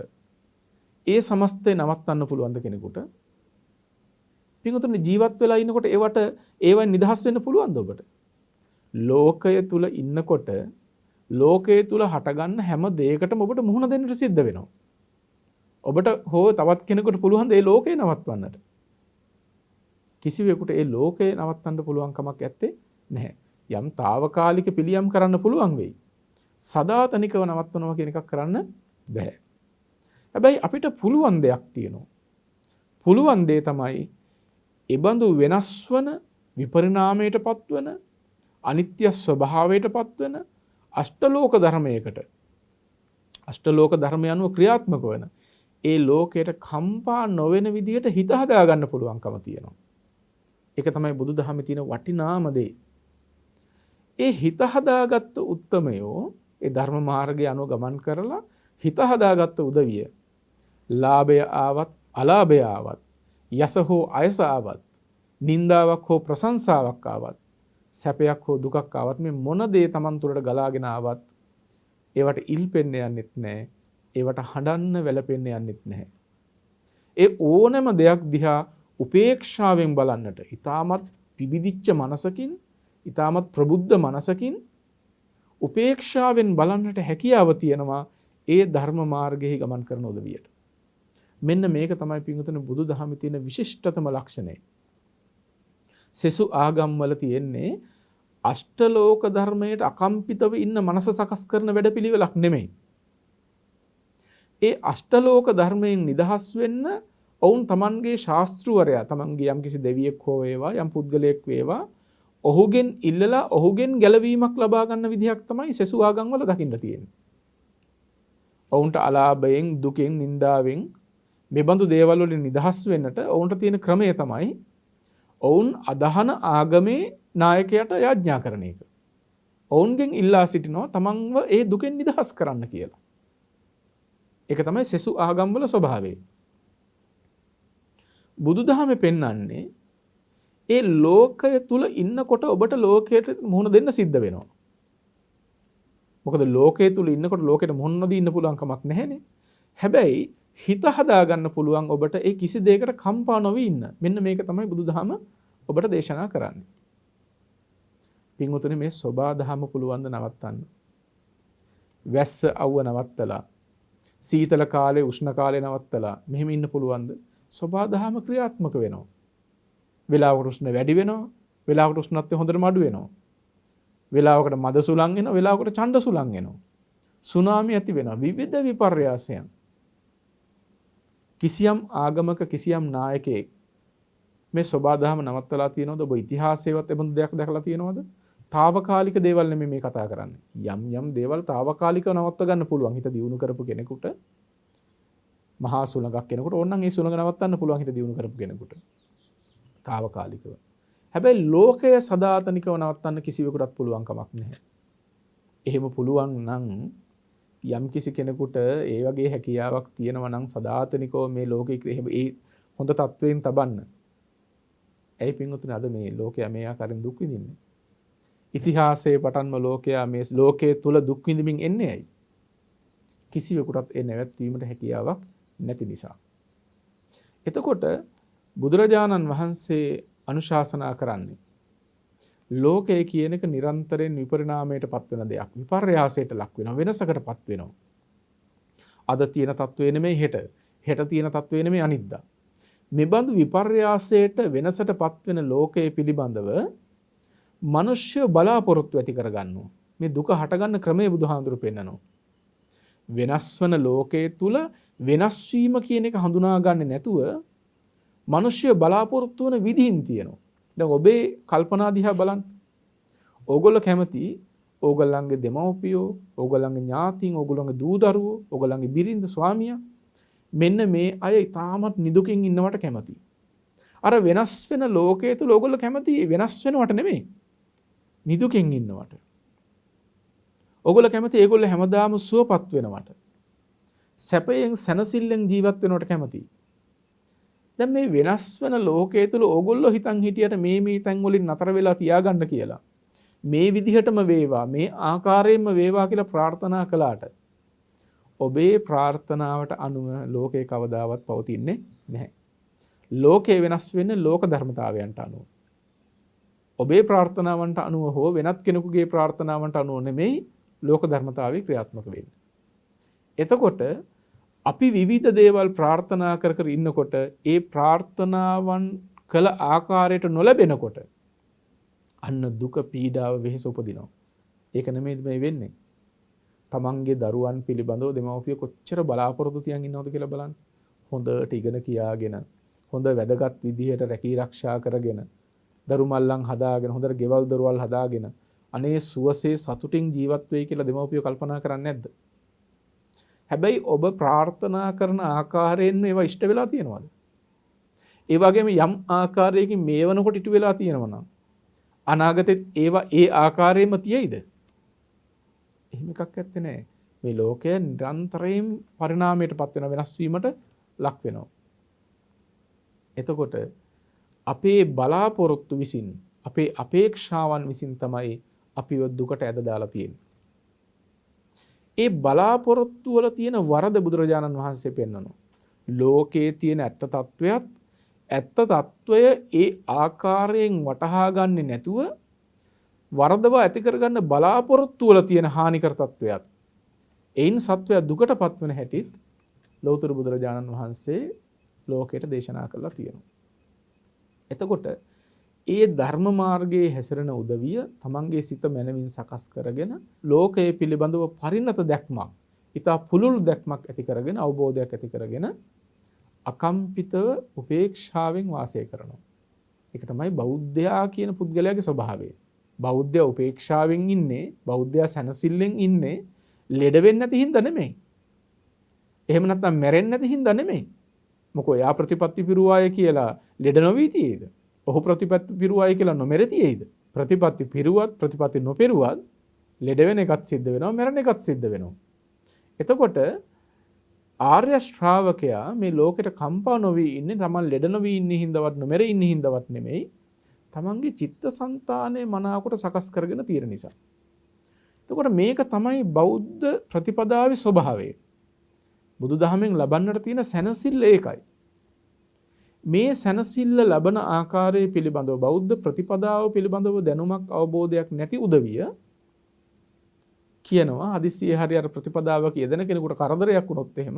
ඒ සමස්තය නවත්තන්න පුළුවන්ද කෙනෙකුට? පින්වතුනි ජීවත් වෙලා ඉන්නකොට ඒවෙන් නිදහස් වෙන්න පුළුවන්ද ඔබට? ලෝකය තුල ඉන්නකොට ලෝකයේ තුල හටගන්න හැම දෙයකටම ඔබට මුහුණ දෙන්නට සිද්ධ වෙනවා. ඔබට හෝ තවත් කෙනෙකුට පුළුවන් ද ඒ ලෝකේ නවත්වන්නට? කිසිවෙකුට ඒ ලෝකේ නවත්තන්න පුළුවන් කමක් නැත්තේ නැහැ. යම් తాවකාලික පිළියම් කරන්න පුළුවන් වෙයි. සදාතනිකව නවත්වනවා කියන එකක් කරන්න බෑ. හැබැයි අපිට පුළුවන් දෙයක් තියෙනවා. පුළුවන් දේ තමයි ඒබඳු වෙනස් වන විපරිණාමයට පත්වන අනිත්‍ය ස්වභාවයට පත්වන අෂ්ටලෝක ධර්මයකට අෂ්ටලෝක ධර්මය අනුව ක්‍රියාත්මක වන ඒ ලෝකයට කම්පා නොවන විදිහට හිත හදාගන්න පුළුවන්කම තියෙනවා. ඒක තමයි බුදුදහමේ තියෙන වටිනාම දේ. ඒ හිත හදාගත්ත උත්තමයෝ ඒ ධර්ම මාර්ගය අනුව ගමන් කරලා හිත හදාගත්ත උදවිය ලාභය ආවත් අලාභය ආවත් යස හෝ අයස ආවත් නින්දාවක් හෝ ප්‍රශංසාවක් ආවත් සැපයක් හෝ දුකක් ආවත් මේ මොන දේ Taman තුළට ගලාගෙන ආවත් ඒවට ඉල්පෙන්න යන්නෙත් නැහැ. ඒවට හඬන්න වැළපෙන්න යන්නෙත් නැහැ. ඒ ඕනෑම දෙයක් දිහා උපේක්ෂාවෙන් බලන්නට ඊටමත් පිබිදිච්ච මනසකින් ඊටමත් ප්‍රබුද්ධ මනසකින් උපේක්ෂාවෙන් බලන්නට හැකියාව තියෙනවා ඒ ධර්ම මාර්ගයේ ගමන් කරන උදවියට. මෙන්න මේක තමයි පින්වතුනි බුදුදහමේ තියෙන විශිෂ්ටතම ලක්ෂණය. සෙසු ආගම්වල තියෙන්නේ අෂ්ටලෝක ධර්මයට අකම්පිතව ඉන්න මනස සකස් කරන වැඩපිළිවෙලක් නෙමෙයි. ඒ අෂ්ටලෝක ධර්මයෙන් නිදහස් වෙන්න ඔවුන් තමන්ගේ ශාස්ත්‍රවරයා තමන්ගේ යම්කිසි දෙවියෙක් හෝ වේවා යම් පුද්ගලයෙක් වේවා ඔහුගෙන් ඉල්ලලා ඔහුගෙන් ගැලවීමක් ලබා ගන්න විදිහක් තමයි සෙසු ආගම්වල දකින්න තියෙන්නේ. ඔවුන්ට අලාභයෙන් දුකෙන් නින්දාවෙන් මේ බඳු දේවල් වලින් නිදහස් වෙන්නට ඔවුන්ට තියෙන ක්‍රමය තමයි ඔවුන් අදහන ආගමේ නායකයට යාඥා කරන එක. ඔවුන්ගෙන් ඉල්ලා සිටිනවා තමන්ව ඒ දුකෙන් නිදහස් කරන්න කියලා. ඒක තමයි සෙසු ආගම්වල ස්වභාවය. බුදුදහමේ පෙන්වන්නේ ඒ ලෝකය තුල ඉන්නකොට ඔබට ලෝකයට මුහුණ දෙන්න සිද්ධ වෙනවා. මොකද ලෝකයේ තුල ඉන්නකොට ලෝකෙට මුහුණ නොදී ඉන්න පුළුවන් කමක් නැහැනේ. හැබැයි හිත හදා ගන්න පුළුවන් ඔබට ඒ කිසි දෙයකට කම්පා නොවී ඉන්න. මෙන්න මේක තමයි බුදුදහම ඔබට දේශනා කරන්නේ. පින්වතුනි මේ සෝබා දහම පුළුවන් ද නවත්තන්න? වැස්ස අවුව නවත්තලා සීතල කාලේ උෂ්ණ කාලේ නවත්තලා මෙහෙම ඉන්න පුළුවන්ද? සෝබා දහම ක්‍රියාත්මක වෙනවා. වෙලාවකට උෂ්ණ වැඩි වෙනවා, වෙලාවකට උෂ්ණත්වය හොඳටම අඩු වෙනවා. වෙලාවකට මද සුළං එනවා, වෙලාවකට ඡණ්ඩ සුළං එනවා. සුනාමි ඇති වෙනවා. විවිධ විපර්යාසයන්. කිසියම් ආගමක කිසියම් නායකයෙක් මේ සෝබා දහම නවත්තලා තියෙනවද? ඔබ ඉතිහාසයේවත් එබඳු දෙයක් දැකලා තියෙනවද? తాවකාලික දේවල් නෙමෙයි මේ කතා කරන්නේ. යම් දේවල් తాවකාලිකව නවත්ත ගන්න පුළුවන්. හිත දියුණු කරපු කෙනෙකුට මහා සුළඟක් එනකොට ඕනනම් ඒ සුළඟ නවත්තන්න පුළුවන් හිත දියුණු කරපු කෙනෙකුට. తాවකාලිකව. හැබැයි ලෝකය සදාතනිකව නවත්තන්න කිසිවෙකුටත් පුළුවන් කමක් නැහැ. එහෙම පුළුවන් නම් යම් කිසි කෙනෙකුට ඒ වගේ හැකියාවක් තියෙනවා නම් සදාතනිකව මේ ලෝකේ ඒ හොඳ තත්වයෙන් තබන්න. ඇයි පින්වතුනි අද මේ ලෝකයා මේ ආකාරයෙන් දුක් විඳින්නේ? ඉතිහාසයේ පටන්ම ලෝකයා මේ ලෝකයේ තුල දුක් විඳින්මින් එන්නේ ඇයි? කිසිවෙකුටත් ඒ නැවැත්වීමට හැකියාවක් නැති නිසා. එතකොට බුදුරජාණන් වහන්සේ අනුශාසනා කරන්නේ ලෝකය කියන එක නිරන්තරයෙන් විපරිණාමයට පත් වෙන දෙයක්. විපර්යාසයට ලක් වෙනවා, වෙනසකට පත් වෙනවා. අද තියෙන තත්ත්වය නෙමෙයි හෙට. හෙට තියෙන තත්ත්වය නෙමෙයි අනිද්දා. මේ බඳු විපර්යාසයට වෙනසට පත් වෙන ලෝකයේ පිළිබඳව මිනිස්සු බලාපොරොත්තු ඇති කරගන්නවා. මේ දුක හටගන්න ක්‍රමය බුදුහාඳුරු පෙන්නනවා. වෙනස් වන ලෝකයේ තුල වෙනස් වීම කියන එක හඳුනාගන්නේ නැතුව මිනිස්සු බලාපොරොත්තු වෙන විදිහින් තියෙනවා. දැන් ඔබේ කල්පනා දිහා බලන්න. ඕගොල්ලෝ කැමති ඕගොල්ලන්ගේ දෙමව්පියෝ, ඕගොල්ලන්ගේ ඥාතීන්, ඕගොල්ලන්ගේ දූ දරුවෝ, ඕගොල්ලන්ගේ බිරිඳ ස්වාමියා මෙන්න මේ අය ඉතාමත් නිදුකින් ඉන්නවට කැමති. අර වෙනස් වෙන ලෝකයේ තුල ඕගොල්ලෝ කැමති වෙනස් වෙනවට නෙමෙයි. නිදුකින් ඉන්නවට. ඕගොල්ලෝ කැමති ඒගොල්ලෝ හැමදාම සුවපත් වෙනවට. සැපයෙන් සැනසෙල්ලෙන් ජීවත් වෙනවට කැමති. දැන් මේ වෙනස් වෙන ලෝකයේ තුල ඕගොල්ලෝ හිතන් හිටියට මේ තැන් වලින් නතර වෙලා තියාගන්න කියලා. මේ විදිහටම වේවා, මේ ආකාරයෙන්ම වේවා කියලා ප්‍රාර්ථනා කළාට ඔබේ ප්‍රාර්ථනාවට අනුව ලෝකේ කවදාවත් පවතින්නේ නැහැ. ලෝකේ වෙනස් වෙන්නේ ලෝක ධර්මතාවයන්ට අනුව. ඔබේ ප්‍රාර්ථනාවන්ට අනුව හෝ වෙනත් කෙනෙකුගේ ප්‍රාර්ථනාවන්ට අනුව නෙමෙයි ලෝක ධර්මතාවය ක්‍රියාත්මක වෙන්නේ. එතකොට අපි විවිධ දේවල් ප්‍රාර්ථනා කර කර ඉන්නකොට ඒ ප්‍රාර්ථනාවන් කළ ආකාරයට නොලැබෙනකොට අන්න දුක පීඩාව වෙහෙස උපදිනවා. ඒක නෙමෙයි මේ වෙන්නේ. තමන්ගේ දරුවන් පිළිබඳව දෙමව්පිය කොච්චර බලාපොරොත්තු තියන් ඉන්නවද කියලා බලන්න. හොඳට ඉගෙන කියාගෙන, හොඳ වැදගත් විදිහට රැකී ආරක්ෂා කරගෙන, දරු මල්ලන් හදාගෙන, හොඳට ගෙවල් දොරවල් හදාගෙන අනේ සුවසේ සතුටින් ජීවත් වෙයි කියලා දෙමව්පිය කල්පනා කරන්නේ නැද්ද? හැබැයි ඔබ ප්‍රාර්ථනා කරන ආකාරයෙන් ඒවා ඉෂ්ට වෙලා තියෙනවද? ඒ වගේම යම් ආකාරයකින් මේ වෙනකොට ඉටු වෙලා තියෙනවා නම් අනාගතෙත් ඒවා ඒ ආකාරයෙන්ම තියෙයිද? එහෙම එකක් ඇත්තේ නැහැ. මේ ලෝකය නිරන්තරයෙන් පරිණාමයටපත් වෙන වෙනස් වීමට ලක් වෙනවා. එතකොට අපේ බලාපොරොත්තු විසින්, අපේ අපේක්ෂාවන් විසින් තමයි අපිව දුකට ඇද දාලා තියෙන්නේ. ඒ බලාපොරොත්තු වල තියෙන වරද බුදුරජාණන් වහන්සේ පෙන්වනවා. ලෝකයේ තියෙන ඇත්ත తත්වයක්, ඇත්ත తත්වය ඒ ආකාරයෙන් වටහා ගන්නේ නැතුව වරදව ඇති කරගන්න බලාපොරොත්තු වල තියෙන හානිකර තත්වයක්. එයින් සත්වයා දුකටපත් වෙන හැටිත් ලෞතර බුදුරජාණන් වහන්සේ ලෝකයට දේශනා කරලා තියෙනවා. එතකොට ඒ ධර්ම මාර්ගයේ හැසිරෙන උදවිය තමන්ගේ සිත මනමින් සකස් කරගෙන ලෝකයේ පිළිබඳව පරිණත දැක්මක්, ඊට පුළුල් දැක්මක් ඇති කරගෙන අවබෝධයක් ඇති කරගෙන අකම්පිතව උපේක්ෂාවෙන් වාසය කරනවා. ඒක තමයි බෞද්ධයා කියන පුද්ගලයාගේ ස්වභාවය. බෞද්ධයා උපේක්ෂාවෙන් ඉන්නේ, බෞද්ධයා සැනසෙල්ලෙන් ඉන්නේ ලෙඩ වෙන්නේ නැති හින්දා නෙමෙයි. එහෙම නැත්නම් මැරෙන්නේ නැති හින්දා නෙමෙයි. මොකෝ එයා ප්‍රතිපත්ති පිරුවාය කියලා ලෙඩ නොවී තියේද? ඔහු ප්‍රතිපත්ති පිරුවාය කියලා නොමැරෙ තියේද? ප්‍රතිපත්ති පිරුවත් ප්‍රතිපත්ති නොපිරුවත් ලෙඩ වෙන එකත් සිද්ධ වෙනවා, මැරෙන එකත් සිද්ධ වෙනවා. එතකොට ආර්ය ශ්‍රාවකයා මේ ලෝකෙට කම්පා නොවී ඉන්නේ තමන් ලෙඩ නොවී ඉන්නේ හින්දාවත් නොමැරෙ ඉන්නේ හින්දාවත් නෙමෙයි. තමන්ගේ චිත්තසංතානය මනාවකට සකස් කරගෙන තියෙන නිසා. එතකොට මේක තමයි බෞද්ධ ප්‍රතිපදාවේ ස්වභාවය. බුදුදහමෙන් ලබන්නට තියෙන සැනසෙල්ල ඒකයි. මේ සැනසෙල්ල ලබන ආකාරය පිළිබඳව බෞද්ධ ප්‍රතිපදාව පිළිබඳව දැනුමක් අවබෝධයක් නැති උදවිය කියනවා හදිස්සියේ හරි අර ප්‍රතිපදාවක යෙදෙන කෙනෙකුට කරදරයක් වුණොත් එහෙම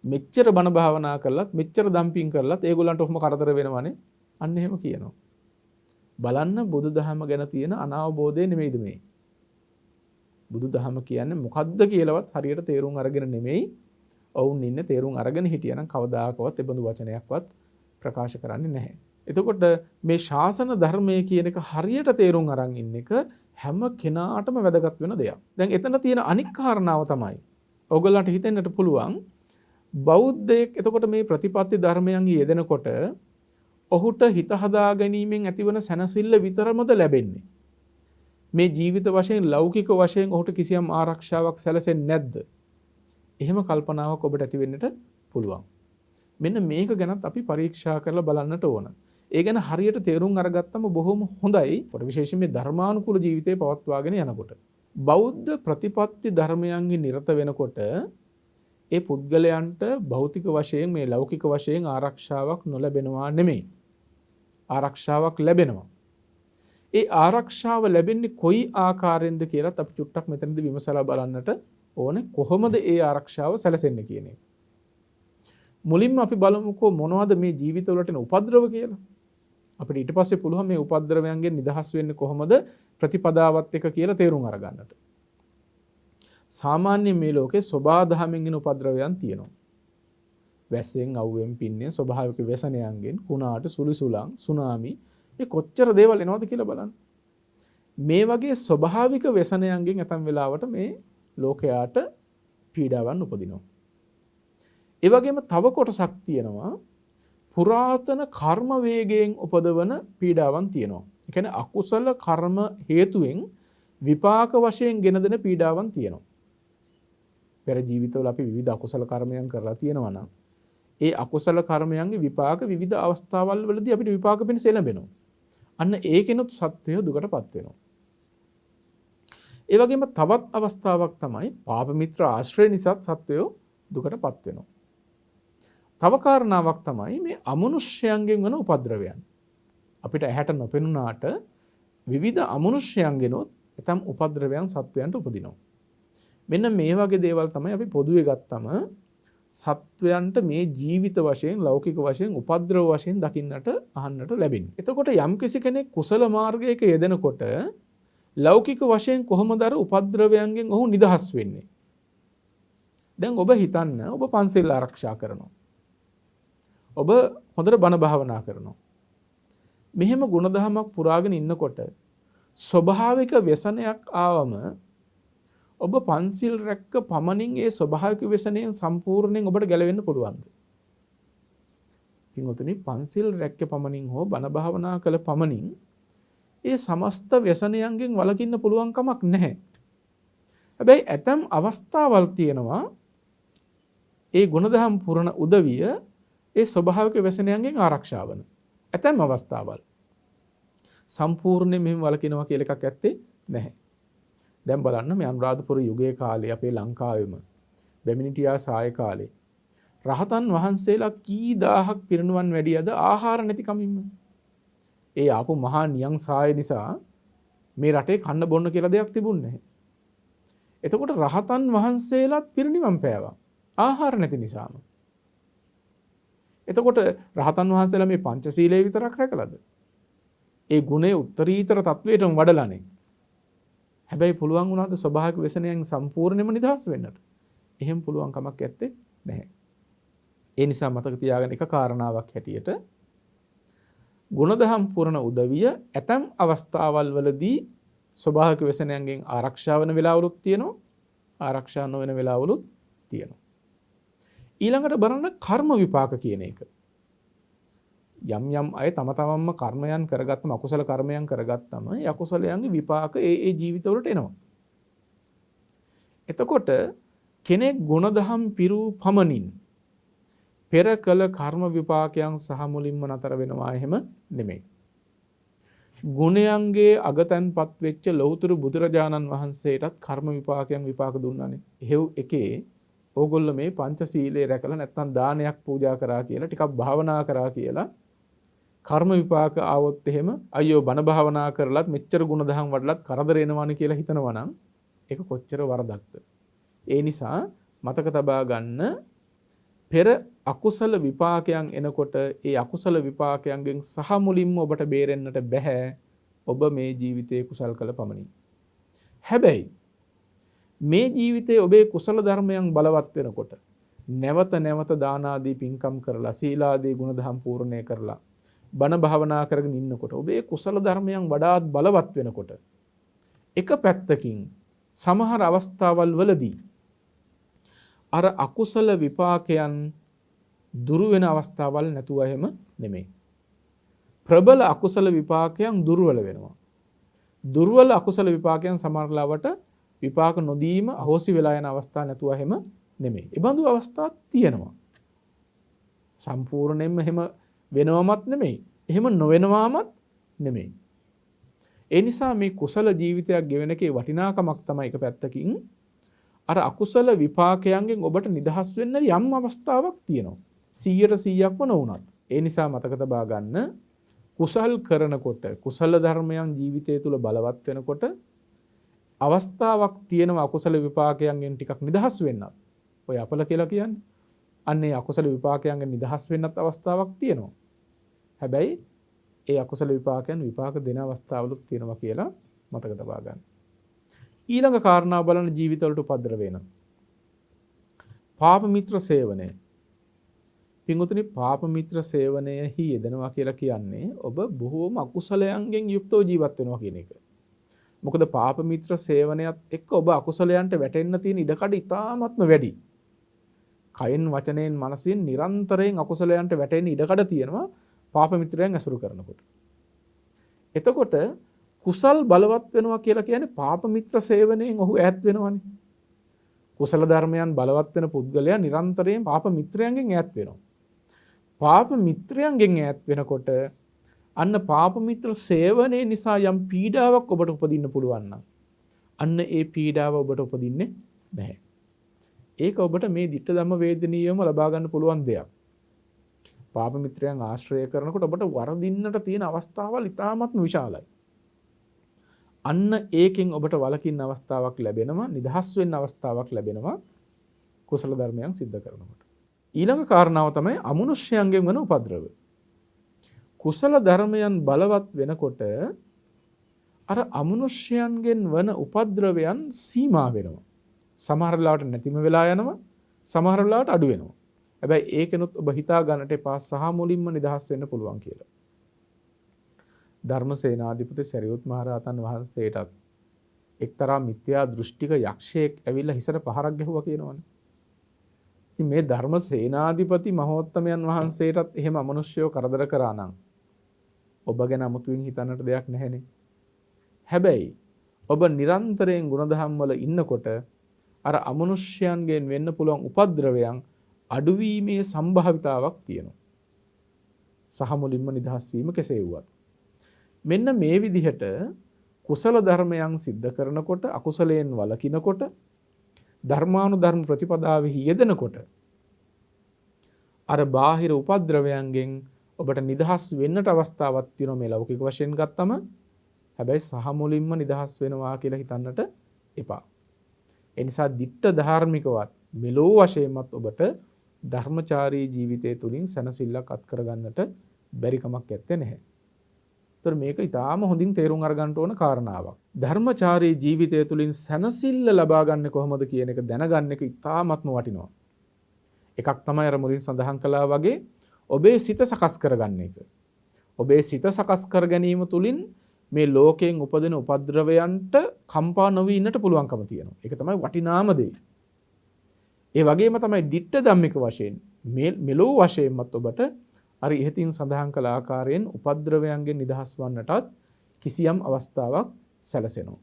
මෙච්චර බණ භාවනා කළත් මෙච්චර දම්පින් කරලත් ඒගොල්ලන්ට ඔහොම කරදර වෙනවනේ. අන්න එහෙම කියනවා. බලන්න බුදුදහම ගැන තියෙන අනවබෝධය නෙමෙයිද මේ? බුදුදහම කියන්නේ මොකද්ද කියලාවත් හරියට තේරුම් අරගෙන නෙමෙයි ඔවුන් ඉන්නේ. තේරුම් අරගෙන හිටියනම් කවදාකවත් ඒ බඳු වචනයක්වත් ප්‍රකාශ කරන්නේ නැහැ. එතකොට මේ ශාසන ධර්මයේ කියන එක හරියට තේරුම් අරන් ඉන්න එක හැම කෙනාටම වැදගත් වෙන දෙයක්. දැන් එතන තියෙන අනික් කාරණාව තමයි ඔයගොල්ලන්ට හිතෙන්නට පුළුවන් බෞද්ධයෙක් එතකොට මේ ප්‍රතිපත්ති ධර්මයන්ගේ යෙදෙනකොට ඔහුට හිත හදා ගැනීමෙන් ඇතිවන සැනසෙල්ල විතරමද ලැබෙන්නේ? මේ ජීවිත වශයෙන් ලෞකික වශයෙන් ඔහුට කිසියම් ආරක්ෂාවක් සැලසෙන්නේ නැද්ද? එහෙම කල්පනාවක් ඔබට ඇති වෙන්නට පුළුවන්. මෙන්න මේක ගැනත් අපි පරීක්ෂා කරලා බලන්නට ඕන. ඒ ගැන හරියට තේරුම් අරගත්තම බොහොම හොඳයි. විශේෂයෙන් මේ ධර්මානුකූල ජීවිතේ පවත්වාගෙන යනකොට. බෞද්ධ ප්‍රතිපත්ති ධර්මයන්හි නිරත වෙනකොට ඒ පුද්ගලයන්ට භෞතික වශයෙන් මේ ලෞකික වශයෙන් ආරක්ෂාවක් නොලැබෙනවා නෙමෙයි. ආරක්ෂාවක් ලැබෙනවා. ඒ ආරක්ෂාව ලැබෙන්නේ කොයි ආකාරයෙන්ද කියලාත් අපි චුට්ටක් මෙතනදී විමසලා බලන්නට ඕනේ. කොහොමද ඒ ආරක්ෂාව සැලසෙන්නේ කියන එක. මුලින්ම අපි බලමුකෝ මොනවද මේ ජීවිතවලට එන උපද්‍රව කියලා. අපිට ඊට පස්සේ පුළුවන් මේ උපද්‍රවයන්ගෙන් නිදහස් වෙන්නේ කොහොමද ප්‍රතිපදාවත් එක කියලා තේරුම් අරගන්නට. සාමාන්‍ය මේ ලෝකේ සබාධමෙන් එන උපද්‍රවයන් තියෙනවා. වැස්සෙන්, අවුවෙන්, පින්නෙන්, ස්වභාවික ව්‍යසනයන්ගෙන්, කුණාට, සුලිසුලං, සුනාමි මේ කොච්චර දේවල් එනවද කියලා බලන්න. මේ වගේ ස්වභාවික ව්‍යසනයන්ගෙන් ඇතම් වෙලාවට මේ ලෝකයාට පීඩාවන් උපදිනවා. ඒ වගේම තව කොටසක් තියෙනවා පුරාතන කර්ම වේගයෙන් උපදවන පීඩාවන් තියෙනවා. ඒ කියන්නේ අකුසල කර්ම හේතුවෙන් විපාක වශයෙන් ගෙන දෙන පීඩාවන් තියෙනවා. පෙර ජීවිතවල අපි විවිධ අකුසල කර්මයන් කරලා තියෙනවා නම් ඒ අකුසල කර්මයන්ගේ විපාක විවිධ අවස්ථාවල් වලදී අපිට විපාක පිණිස එළඹෙනවා. අන්න ඒකෙනුත් සත්වය දුකටපත් වෙනවා. ඒ වගේම තවත් අවස්ථාවක් තමයි පාප මිත්‍ර ආශ්‍රය නිසා සත්වය දුකටපත් වෙනවා. තව කාරණාවක් තමයි මේ අමනුෂ්‍යයන්ගෙන් වන උපද්‍රවයන්. අපිට ඇහැට නොපෙනුනාට විවිධ අමනුෂ්‍යයන්ගෙනොත් එතම් උපද්‍රවයන් සත්වයන්ට උපදිනවා. මෙන්න මේ වගේ දේවල් තමයි අපි පොදුවේ ගත්තම සත්වයන්ට මේ ජීවිත වශයෙන් ලෞකික වශයෙන් උපද්‍රව වශයෙන් දකින්නට අහන්නට ලැබෙන්නේ. එතකොට යම්කිසි කෙනෙක් කුසල මාර්ගයක යෙදෙනකොට ලෞකික වශයෙන් කොහොමද අර උපද්‍රවයන්ගෙන් ඔහු නිදහස් වෙන්නේ? දැන් ඔබ හිතන්න ඔබ පන්සල් ආරක්ෂා කරනවා. ඔබ හොඳට බණ භාවනා කරනවා. මෙහෙම ගුණධර්මයක් පුරාගෙන ඉන්නකොට ස්වභාවික ව්‍යසනයක් ආවම ඔබ පන්සිල් රැක්ක පමණින් ඒ ස්වභාවික ව්‍යසනයෙන් සම්පූර්ණයෙන් ඔබට ගැලවෙන්න පුළුවන්ද? පින්වතුනි, පන්සිල් රැක්ක පමණින් හෝ බණ භාවනා කළ පමණින් ඒ සමස්ත ව්‍යසනයන්ගෙන් වළකින්න පුළුවන් කමක් නැහැ. හැබැයි ඇතම් අවස්ථාවල් තියෙනවා ඒ ගුණධම් පුරණ උදවිය ඒ ස්වභාවික ව්‍යසනයන්ගෙන් ආරක්ෂා වන. ඇතම් අවස්ථාවල් සම්පූර්ණයෙන් මෙහෙම වළකිනවා කියලා එකක් ඇත්තේ නැහැ. දැන් බලන්න මේ අනුරාධපුර යුගයේ කාලේ අපේ ලංකාවෙම බැමිණිටියා සාය කාලේ රහතන් වහන්සේලා කී දහහක් පිරිනුවන් වැඩියද ආහාර නැති කමින්ම. ඒ ආපු මහා නියං සාය නිසා මේ රටේ කන්න බොන්න කියලා දෙයක් තිබුණේ නැහැ. එතකොට රහතන් වහන්සේලාත් පිරිනිවන් පෑවා. ආහාර නැති නිසාම. එතකොට රහතන් වහන්සේලා මේ පංචශීලයේ විතරක් රැකලාද? ඒ ගුණේ උත්තරීතර තත්වයටම වඩලානේ. හැබැයි පුළුවන් වුණාද ස්වභාවික ව්‍යසනයෙන් සම්පූර්ණයෙන්ම නිදහස් වෙන්නට? එහෙම පුළුවන් කමක් නැත්තේ නැහැ. ඒ නිසා මතක තියාගන්න එක කාරණාවක් හැටියට ගුණදහම් පුරන උදවිය ඇතම් අවස්ථාවල් වලදී ස්වභාවික ව්‍යසනයන්ගෙන් ආරක්ෂා වන වෙලාවලුත් තියෙනවා, ආරක්ෂා නොවන වෙලාවලුත් තියෙනවා. ඊළඟට බලන්න කර්ම විපාක කියන එක. යම් යම් අය තම තමන්ම කර්මයන් කරගත්තම අකුසල කර්මයන් කරගත්තම ඒ අකුසලයන්ගේ විපාක ඒ ජීවිතවලට එනවා. එතකොට කෙනෙක් ගුණදහම් පිරූ පමණින් පෙර කළ කර්ම විපාකයන් සහ මුලින්ම නතර වෙනවා එහෙම නෙමෙයි. ගුණයන්ගේ අගතන්පත් වෙච්ච ලෞතුරු බුදුරජාණන් වහන්සේටත් කර්ම විපාකයන් විපාක දුන්නානේ. එහෙව් එකේ ඕගොල්ලෝ මේ පංචශීලයේ රැකලා නැත්නම් දානයක් පූජා කරා කියලා ටිකක් භාවනා කරා කියලා කර්ම විපාක ආවොත් එහෙම අයියෝ බණ භාවනා කරලත් මෙච්චර ගුණදහම් වඩලත් කරදර එනවනේ කියලා හිතනවා නම් ඒක කොච්චර වරදක්ද? ඒ නිසා මතක තබා ගන්න පෙර අකුසල විපාකයන් එනකොට ඒ අකුසල විපාකයන්ගෙන් සහ මුලින්ම ඔබට බේරෙන්නට බෑ ඔබ මේ ජීවිතයේ කුසල් කළ පමණින්. හැබැයි මේ ජීවිතයේ ඔබේ කුසල ධර්මයන් බලවත් වෙනකොට නැවත නැවත දාන ආදී පින්කම් කරලා සීලාදී ගුණධම් පූර්ණේ කරලා බණ භාවනා කරගෙන ඉන්නකොට ඔබේ කුසල ධර්මයන් වඩාත් බලවත් වෙනකොට එක පැත්තකින් සමහර අවස්ථාවල් වලදී අර අකුසල විපාකයන් දුරු වෙන අවස්ථාවල් නැතුව එහෙම නෙමෙයි. ප්‍රබල අකුසල විපාකයන් දුර්වල වෙනවා. දුර්වල අකුසල විපාකයන් සමහරලාවට විපාක නොදීම අහෝසි වෙලා යන අවස්ථා නැතුව එහෙම නෙමෙයි. ඒ බඳු අවස්ථා තියෙනවා. සම්පූර්ණයෙන්ම එහෙම වෙනවමත් නෙමෙයි. එහෙම නොවෙනවාමත් නෙමෙයි. ඒ නිසා මේ කුසල ජීවිතයක් ගෙවෙන එකේ වටිනාකමක් තමයි එක පැත්තකින් අර අකුසල විපාකයන්ගෙන් ඔබට නිදහස් වෙන්න යම් අවස්ථාවක් තියෙනවා. 100%ක්ම නොවුනත්. ඒ නිසා මතක තබා ගන්න කුසල් කරනකොට කුසල ධර්මයන් ජීවිතය තුළ බලවත් වෙනකොට අවස්ථාවක් තියෙනවා අකුසල විපාකයන්ගෙන් ටිකක් නිදහස් වෙන්නත්. ඔය අපල කියලා කියන්නේ. අන්නේ අකුසල විපාකයන්ගෙන් නිදහස් වෙන්නත් අවස්ථාවක් තියෙනවා. හැබැයි ඒ අකුසල විපාකයන් විපාක දෙන අවස්ථාවලුත් තියෙනවා කියලා මතක තබා ගන්න. ඊළඟ කාරණාව බලන ජීවිතවලට උපද්දර වෙන. පාප මිත්‍ර සේවනය. පින්වතුනි පාප මිත්‍ර සේවනයෙහි යෙදෙනවා කියලා කියන්නේ ඔබ බොහෝම අකුසලයන්ගෙන් යුක්තව ජීවත් වෙනවා කියන එක. මොකද පාප මිත්‍ර සේවනයත් එක්ක ඔබ අකුසලයන්ට වැටෙන්න තියෙන ඉඩකඩ ඉතාමත්ම වැඩි. කයෙන් වචනයෙන් මනසින් නිරන්තරයෙන් අකුසලයන්ට වැටෙන්න ඉඩකඩ තියෙනවා පාප මිත්‍රයන් ඇසුරු කරනකොට. එතකොට කුසල් බලවත් වෙනවා කියලා කියන්නේ පාප මිත්‍ර සේවනයෙන් ඔහු ඈත් වෙනවනේ. කුසල ධර්මයන් බලවත් වෙන පුද්ගලයා නිරන්තරයෙන් පාප මිත්‍රයන්ගෙන් ඈත් වෙනවා. පාප මිත්‍රයන්ගෙන් ඈත් වෙනකොට අන්න පාප මිත්‍ර සේවනයේ නිසා යම් පීඩාවක් ඔබට උපදින්න පුළුවන් නම් අන්න ඒ පීඩාව ඔබට උපදින්නේ නැහැ. ඒක ඔබට මේ ditta ධම්ම වේදනීයවම ලබා ගන්න පුළුවන් දෙයක්. පාප මිත්‍රයන් ආශ්‍රය කරනකොට ඔබට වරදින්නට තියෙන අවස්ථාවල් ඉතාමත්ම විශාලයි. අන්න ඒකෙන් ඔබට වළකින්න අවස්ථාවක් ලැබෙනවා, නිදහස් වෙන්න අවස්ථාවක් ලැබෙනවා කුසල ධර්මයන් සිද්ධ කරනකොට. ඊළඟ කාරණාව තමයි අමනුෂ්‍යයන්ගෙන් වන උපද්‍රව. කුසල ධර්මයන් බලවත් වෙනකොට අර අමනුෂ්‍යයන්ගෙන් වන උපද්‍රවයන් සීමා වෙනවා. සමහර වෙලාවට නැතිම වෙලා යනවා, සමහර වෙලාවට අඩු වෙනවා. හැබැයි ඒකෙනුත් ඔබ හිතා ගන්නට එපා සහ මුලින්ම නිදහස් වෙන්න පුළුවන් කියලා. ධර්මසේනාධිපති සරියුත් මහ රහතන් වහන්සේටත් එක්තරා මිත්‍යා දෘෂ්ටික යක්ෂයෙක් ඇවිල්ලා හිසට පහරක් ගැහුවා කියනවනේ. ඉතින් මේ ධර්මසේනාධිපති මහෝත්තමයන් වහන්සේටත් එහෙම අමනුෂ්‍යව කරදර කරා නම් ඔබ ගැන අමුතුවෙන් හිතන්නට දෙයක් නැහැනේ. හැබැයි ඔබ නිරන්තරයෙන් ගුණධම් වල ඉන්නකොට අර අමනුෂ්‍යයන්ගෙන් වෙන්න පුළුවන් උපද්‍රවයන් අඩුවීමේ සම්භාවිතාවක් තියෙනවා. සහ මුලින්ම නිදහස් වීම කෙසේ වුවත්. මෙන්න මේ විදිහට කුසල ධර්මයන් සිද්ධ කරනකොට අකුසලයෙන් වළකිනකොට ධර්මානුධර්ම ප්‍රතිපදාවෙහි යෙදෙනකොට අර බාහිර උපද්‍රවයන්ගෙන් ඔබට නිදහස් වෙන්නට අවස්ථාවක් තියෙනවා මේ ලෞකික වශයෙන් ගත්තම. හැබැයි සහ මුලින්ම නිදහස් වෙනවා කියලා හිතන්නට එපා. ඒ නිසා දිට්ඨ ධාර්මිකවත් මෙලෝ වශයෙන්මත් ඔබට ධර්මචාරී ජීවිතය තුළින් සැනසෙල්ලක් අත් කරගන්නට බැරි කමක් නැත්තේ නැහැ. ඒතර මේක ඊටාම හොඳින් තේරුම් අරගන්න ඕන කාරණාවක්. ධර්මචාරී ජීවිතය තුළින් සැනසෙල්ල ලබා ගන්න කොහොමද කියන එක දැනගන්න එක ඊටාමත්ම වටිනවා. එකක් තමයි අර මුලින් සඳහන් කළා වගේ ඔබේ සිත සකස් කරගන්න එක. ඔබේ සිත සකස් කර ගැනීම තුළින් මේ ලෝකයෙන් උපදින උපද්‍රවයන්ට කම්පා නොවී ඉන්නට පුළුවන්කම තියෙනවා. ඒක තමයි වටිනාම දේ. ඒ වගේම තමයි දිට්ඨ ධම්මික වශයෙන් මෙලෝ වශයෙන්මත් ඔබට අර ඉහතින් සඳහන් කළ ආකාරයෙන් උපද්‍රවයන්ගෙන් නිදහස් වන්නටත් කිසියම් අවස්ථාවක් සැලසෙනවා.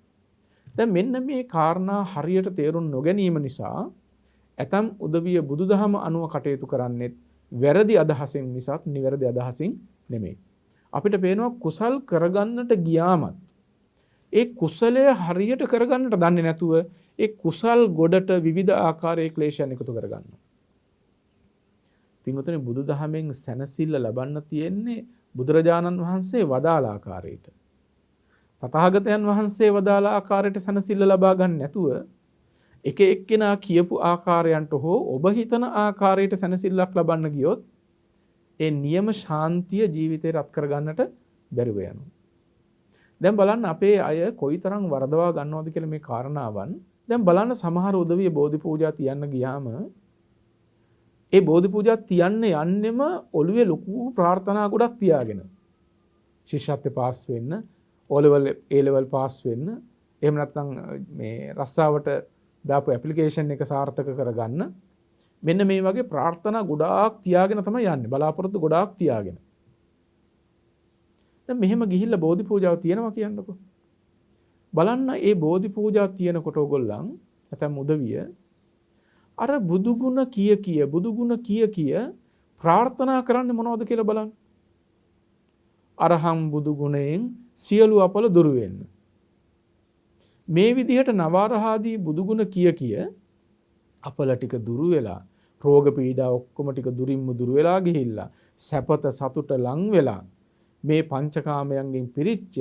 දැන් මෙන්න මේ කාරණා හරියට තේරුම් නොගැනීම නිසා ඇතම් උදවිය බුදුදහම අනුව කටයුතු කරන්නේත් වැරදි අදහසින් මිසක් නිවැරදි අදහසින් නෙමෙයි. අපිට පේනවා කුසල් කරගන්නට ගියාමත් ඒ කුසලය හරියට කරගන්නට දන්නේ නැතුව ඒ කුසල් ගොඩට විවිධ ආකාරයේ ක්ලේශයන් එකතු කරගන්නවා. පින්වතුනි බුදුදහමෙන් සැනසෙල්ල ලබන්න තියෙන්නේ බුදුරජාණන් වහන්සේ වදාළ ආකාරයට. තථාගතයන් වහන්සේ වදාළ ආකාරයට සැනසෙල්ල ලබා ගන්න නැතුව එක එක්කෙනා කියපු ආකාරයන්ට හෝ ඔබ හිතන ආකාරයට සැනසෙල්ලක් ලබන්න ගියොත් ඒ නියම ශාන්තිය ජීවිතේ රත් කරගන්නට බැරිව යනවා. දැන් බලන්න අපේ අය කොයිතරම් වරදවා ගන්නවද කියලා මේ කාරණාවන්. දැන් බලන්න සමහර උදවිය බෝධි පූජා තියන්න ගියාම ඒ බෝධි පූජා තියන්න යන්නෙම ඔළුවේ ලොකු ප්‍රාර්ථනා ගොඩක් තියාගෙන. ශිෂ්‍යත්වයේ පාස් වෙන්න, O level A level pass වෙන්න, එහෙම නැත්නම් මේ රස්සාවට දාපු ඇප්ලිකේෂන් එක සාර්ථක කරගන්න. මෙන්න මේ වගේ ප්‍රාර්ථනා ගොඩාක් තියාගෙන තමයි යන්නේ. බලාපොරොත්තු ගොඩාක් තියාගෙන. දැන් මෙහෙම ගිහිල්ලා බෝධි පූජාව තියනවා කියන්නකෝ. බලන්න ඒ බෝධි පූජා තියනකොට ඔයගොල්ලන් නැත්නම් උදවිය අර බුදු ගුණ කිය ප්‍රාර්ථනා කරන්නේ මොනවද කියලා බලන්න. අරහං බුදු ගුණයෙන් සියලු අපල දුරු වෙන්න. මේ විදිහට නවාරහාදී බුදු ගුණ කිය අපල ටික දුරු වෙලා රෝග පීඩා ඔක්කොම ටික දුරින්ම දුරු වෙලා ගිහිල්ලා සැපත සතුට ලං වෙලා මේ පංචකාමයන්ගෙන් පිරිච්ච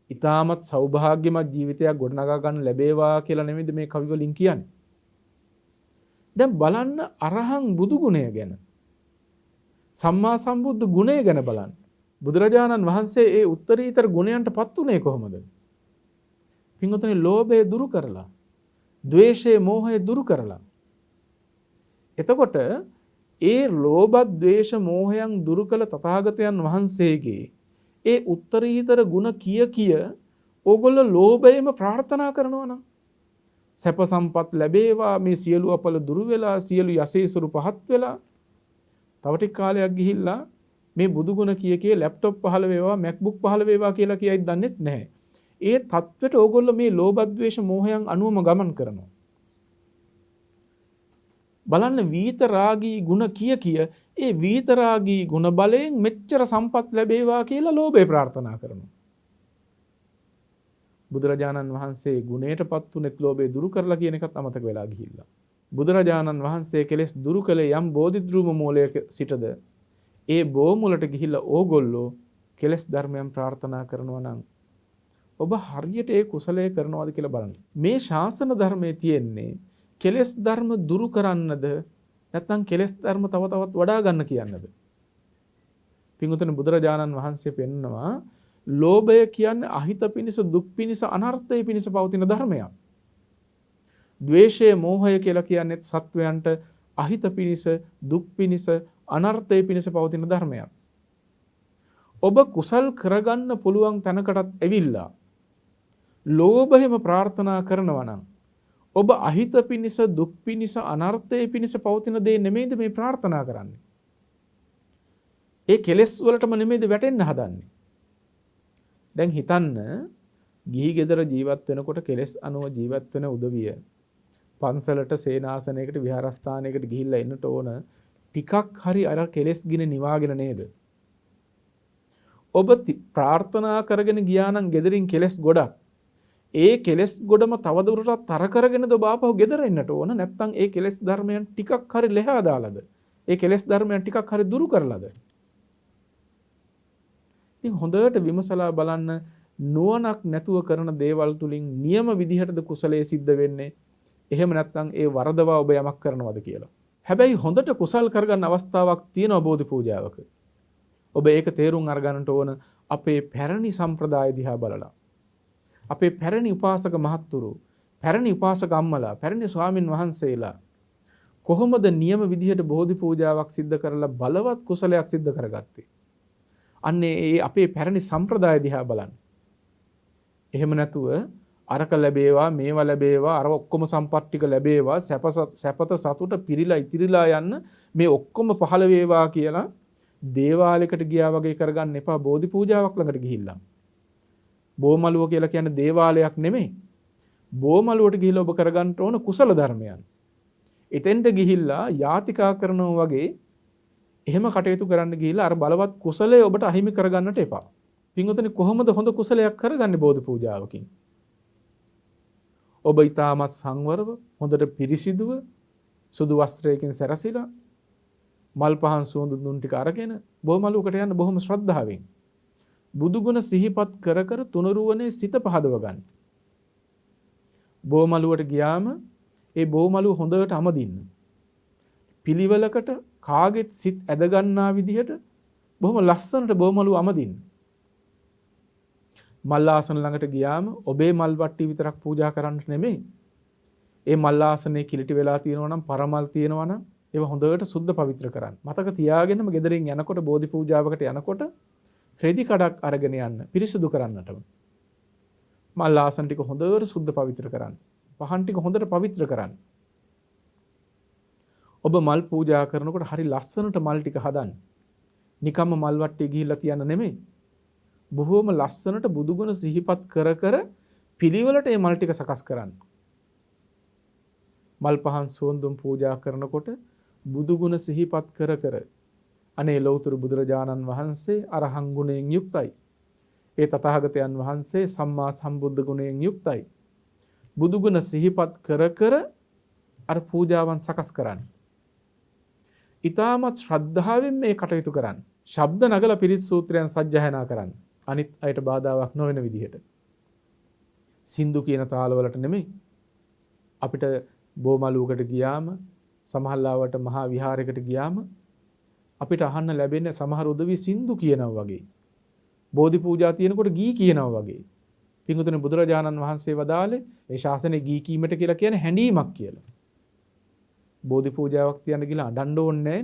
ඊටමත් සෞභාග්‍යමත් ජීවිතයක් ගොඩනගා ගන්න ලැබේවා කියලා නෙමෙයිද මේ කවි වලින් කියන්නේ. දැන් බලන්න අරහං බුදු ගුණය ගැන සම්මා සම්බුද්ධ ගුණය ගැන බලන්න. බුදුරජාණන් වහන්සේ ඒ උත්තරීතර ගුණයන්ටපත් උනේ කොහොමද? පින්වතුනි ලෝභය දුරු කරලා, ද්වේෂය, මෝහය දුරු කරලා. එතකොට ඒ ලෝභ, ද්වේෂ, මෝහයන් දුරු කළ තථාගතයන් වහන්සේගේ ඒ උත්තරීතර ගුණ කිය ඕගොල්ලෝ ලෝභයෙන්ම ප්‍රාර්ථනා කරනවා නම් සැප සම්පත් ලැබේවා, මේ සියලු අපල දුරු වෙලා, සියලු යසීසුරු පහත් වෙලා, තව ටික කාලයක් ගිහිල්ලා මේ බුදු ගුණ කිය ලැප්ටොප් පහළ වේවා, MacBook පහළ වේවා කියලා කියයිද දන්නේ නැහැ. ඒ தත්වෙට ඕගොල්ලෝ මේ ලෝභ, ද්වේෂ, මෝහයන් අනුවම ගමන් කරනවා. බලන්න වීතරාගී ගුණ කිය ඒ වීතරාගී ගුණ බලයෙන් මෙච්චර සම්පත් ලැබේවා කියලා ලෝභය ප්‍රාර්ථනා කරනවා. බුදුරජාණන් වහන්සේ ගුණයටපත් උනේත් ලෝභය දුරු කරලා කියන එකත් අමතක වෙලා ගිහිල්ලා. බුදුරජාණන් වහන්සේ කෙලෙස් දුරු කළේ යම් බෝධිද්‍රූම මූලයක සිටද ඒ බෝ මුලට ගිහිල්ලා ඕගොල්ලෝ කෙලෙස් ධර්මයන් ප්‍රාර්ථනා කරනවා නම් ඔබ හරියට ඒ කුසලයේ කරනවාද කියලා බලන්න. මේ ශාසන ධර්මයේ තියෙන්නේ කෙලෙස් ධර්ම දුරු කරන්නද නැත්නම් කෙලෙස් ධර්ම තව තවත් වඩා ගන්න කියන්නද? පින්වතුනි බුදුරජාණන් වහන්සේ පෙන්නවා ලෝභය කියන්නේ අහිත පිනිස, දුක් පිනිස, අනර්ථය පිනිස පවතින ධර්මයක්. ද්වේෂය, මෝහය කියලා කියන්නේ සත්වයන්ට අහිත පිනිස, දුක් පිනිස, අනර්ථය පිනිස පවතින ධර්මයක්. ඔබ කුසල් කරගන්න පුළුවන් තැනකටත් ඇවිල්ලා ලෝභයම ප්‍රාර්ථනා කරනවා නම් ඔබ අහිත පිනිස, දුක් පිනිස, අනර්ථය පිනිස පවතින දේ නෙමෙයිද මේ ප්‍රාර්ථනා කරන්නේ? ඒ කෙලෙස් වලටම නෙමෙයිද වැටෙන්න හදන්නේ? දැන් හිතන්න ගිහි ගෙදර ජීවත් වෙනකොට කෙලෙස් අනුව ජීවත් වෙන උදවිය පන්සලට, සේනාසනයකට, විහාරස්ථානයකට ගිහිල්ලා එන්නට ඕන ටිකක් හරි අර කෙලෙස් ගින නිවාගෙන නේද? ඔබ ප්‍රාර්ථනා කරගෙන ගියා නම් ගෙදරින් කෙලෙස් ගොඩක්. ඒ කෙලෙස් ගොඩම තවදුරටත් තර කරගෙනද ඔබ ආපහු ගෙදර එන්නට ඕන? නැත්නම් ඒ කෙලෙස් ධර්මයන් ටිකක් හරි ලෙහා දාලාද? ඒ කෙලෙස් ධර්මයන් ටිකක් හරි දුරු කරලාද? ඉතින් හොඳට විමසලා බලන්න නුවණක් නැතුව කරන දේවල් තුලින් නියම විදිහටද කුසලයේ සිද්ධ වෙන්නේ? එහෙම නැත්නම් ඒ වරදවා ඔබ යමක් කරනවද කියලා. හැබැයි හොඳට කුසල් කරගන්න අවස්ථාවක් තියෙනවා බෝධි පූජාවක. ඔබ ඒක තේරුම් අරගන්නට ඕන අපේ පැරණි සම්ප්‍රදාය දිහා බලලා. අපේ පැරණි උපාසක මහත්තුරු, පැරණි උපාසක අම්මලා, පැරණි ස්වාමින් වහන්සේලා කොහොමද නියම විදිහට බෝධි පූජාවක් සිද්ධ කරලා බලවත් කුසලයක් සිද්ධ කරගත්තේ? අන්නේ ඒ අපේ පැරණි සම්ප්‍රදාය දිහා බලන්න. එහෙම නැතුව අරක ලැබේවා, මේවා ලැබේවා, අර ඔක්කොම සම්පත් ටික ලැබේවා, සැපත සතුට පිරීලා ඉතිරිලා යන්න මේ ඔක්කොම පහළ වේවා කියලා දේවාලයකට ගියා වගේ කරගන්න එපා. බෝධි පූජාවක් ළඟට ගිහිල්ලා. බෝමලුව කියලා කියන්නේ දේවාලයක් නෙමෙයි. බෝමලුවට ගිහිල්ලා ඔබ කරගන්න ඕන කුසල ධර්මයන්. එතෙන්ට ගිහිල්ලා යාතිකා කරනවා වගේ එහෙම කටයුතු කරන්න ගිහිල්ලා අර බලවත් කුසලයේ ඔබට අහිමි කරගන්නට එපා. පින්වතුනි, කොහොමද හොඳ කුසලයක් කරගන්නේ බෝධි පූජාවකින්? ඔබ ඊටමත් සංවරව, හොඳට පිරිසිදුව, සුදු වස්ත්‍රයකින් සැරසිලා, මල් පහන් සුවඳ දුම් ටික අරගෙන බෝමලුවකට යන්න බොහොම ශ්‍රද්ධාවෙන්. බුදුගුණ සිහිපත් කර කර තුනරුවනේ සිත පහදව ගන්න. බෝමලුවට ගියාම ඒ බෝමලුව හොඳට අමදින්න. පිළිවෙලකට කාගෙත් සිත් ඇද ගන්නා විදිහට බොහොම ලස්සනට බෝමලුව අමදින්න. මල් ආසන ළඟට ගියාම ඔබේ මල් වට්ටි විතරක් පූජා කරන්නට නෙමෙයි. ඒ මල් ආසනේ කිලිටි වෙලා තියෙනවා නම්, පරමල් තියෙනවා නම් ඒව හොඳට සුද්ධ පවිත්‍ර කරන්න. මතක තියාගෙනම ගෙදරින් යනකොට බෝධි පූජාවකට යනකොට රෙදි කඩක් අරගෙන යන්න, පිරිසුදු කරන්නටම. මල් ආසන ටික හොඳට සුද්ධ පවිත්‍ර කරන්න. පහන් ටික හොඳට පවිත්‍ර කරන්න. ඔබ මල් පූජා කරනකොට හරි ලස්සනට මල් ටික හදන්න. නිකම්ම මල් වට්ටිය ගිහිල්ලා තියන්න නෙමෙයි. බොහෝම ලස්සනට බුදුගුණ සිහිපත් කර කර පිළිවෙලට මේ මල් ටික සකස් කරන්න. මල් පහන් සුවඳුම් පූජා කරනකොට බුදුගුණ සිහිපත් කර කර අනේ ලෞතර බුදුරජාණන් වහන්සේ අරහං ගුණයෙන් යුක්තයි. ඒ තථාගතයන් වහන්සේ සම්මා සම්බුද්ධ ගුණයෙන් යුක්තයි. බුදුගුණ සිහිපත් කර කර අර පූජාවන් සකස් කරන්න. ඊටමත් ශ්‍රද්ධාවෙන් මේ කටයුතු කරන්න. ශබ්ද නගල පිරිත් සූත්‍රයන් සජ්ජායනා කරන්න. අනිත් අයට බාධාවක් නොවන විදිහට. සින්දු කියන තාලවලට නෙමෙයි. අපිට බෝමලුවකට ගියාම, සමහරවට මහා විහාරයකට ගියාම අපිට අහන්න ලැබෙන්නේ සමහර උදවි සින්දු කියනවා වගේ. බෝධි පූජා තියෙනකොට ගී කියනවා වගේ. පින්වතුනි, බුදුරජාණන් වහන්සේ වදාළේ මේ ශාසනයේ ගී කීමට කියලා කියන්නේ හැඬීමක් කියලා. බෝධි පූජාවක් තියන්න කියලා අඬන්න ඕනේ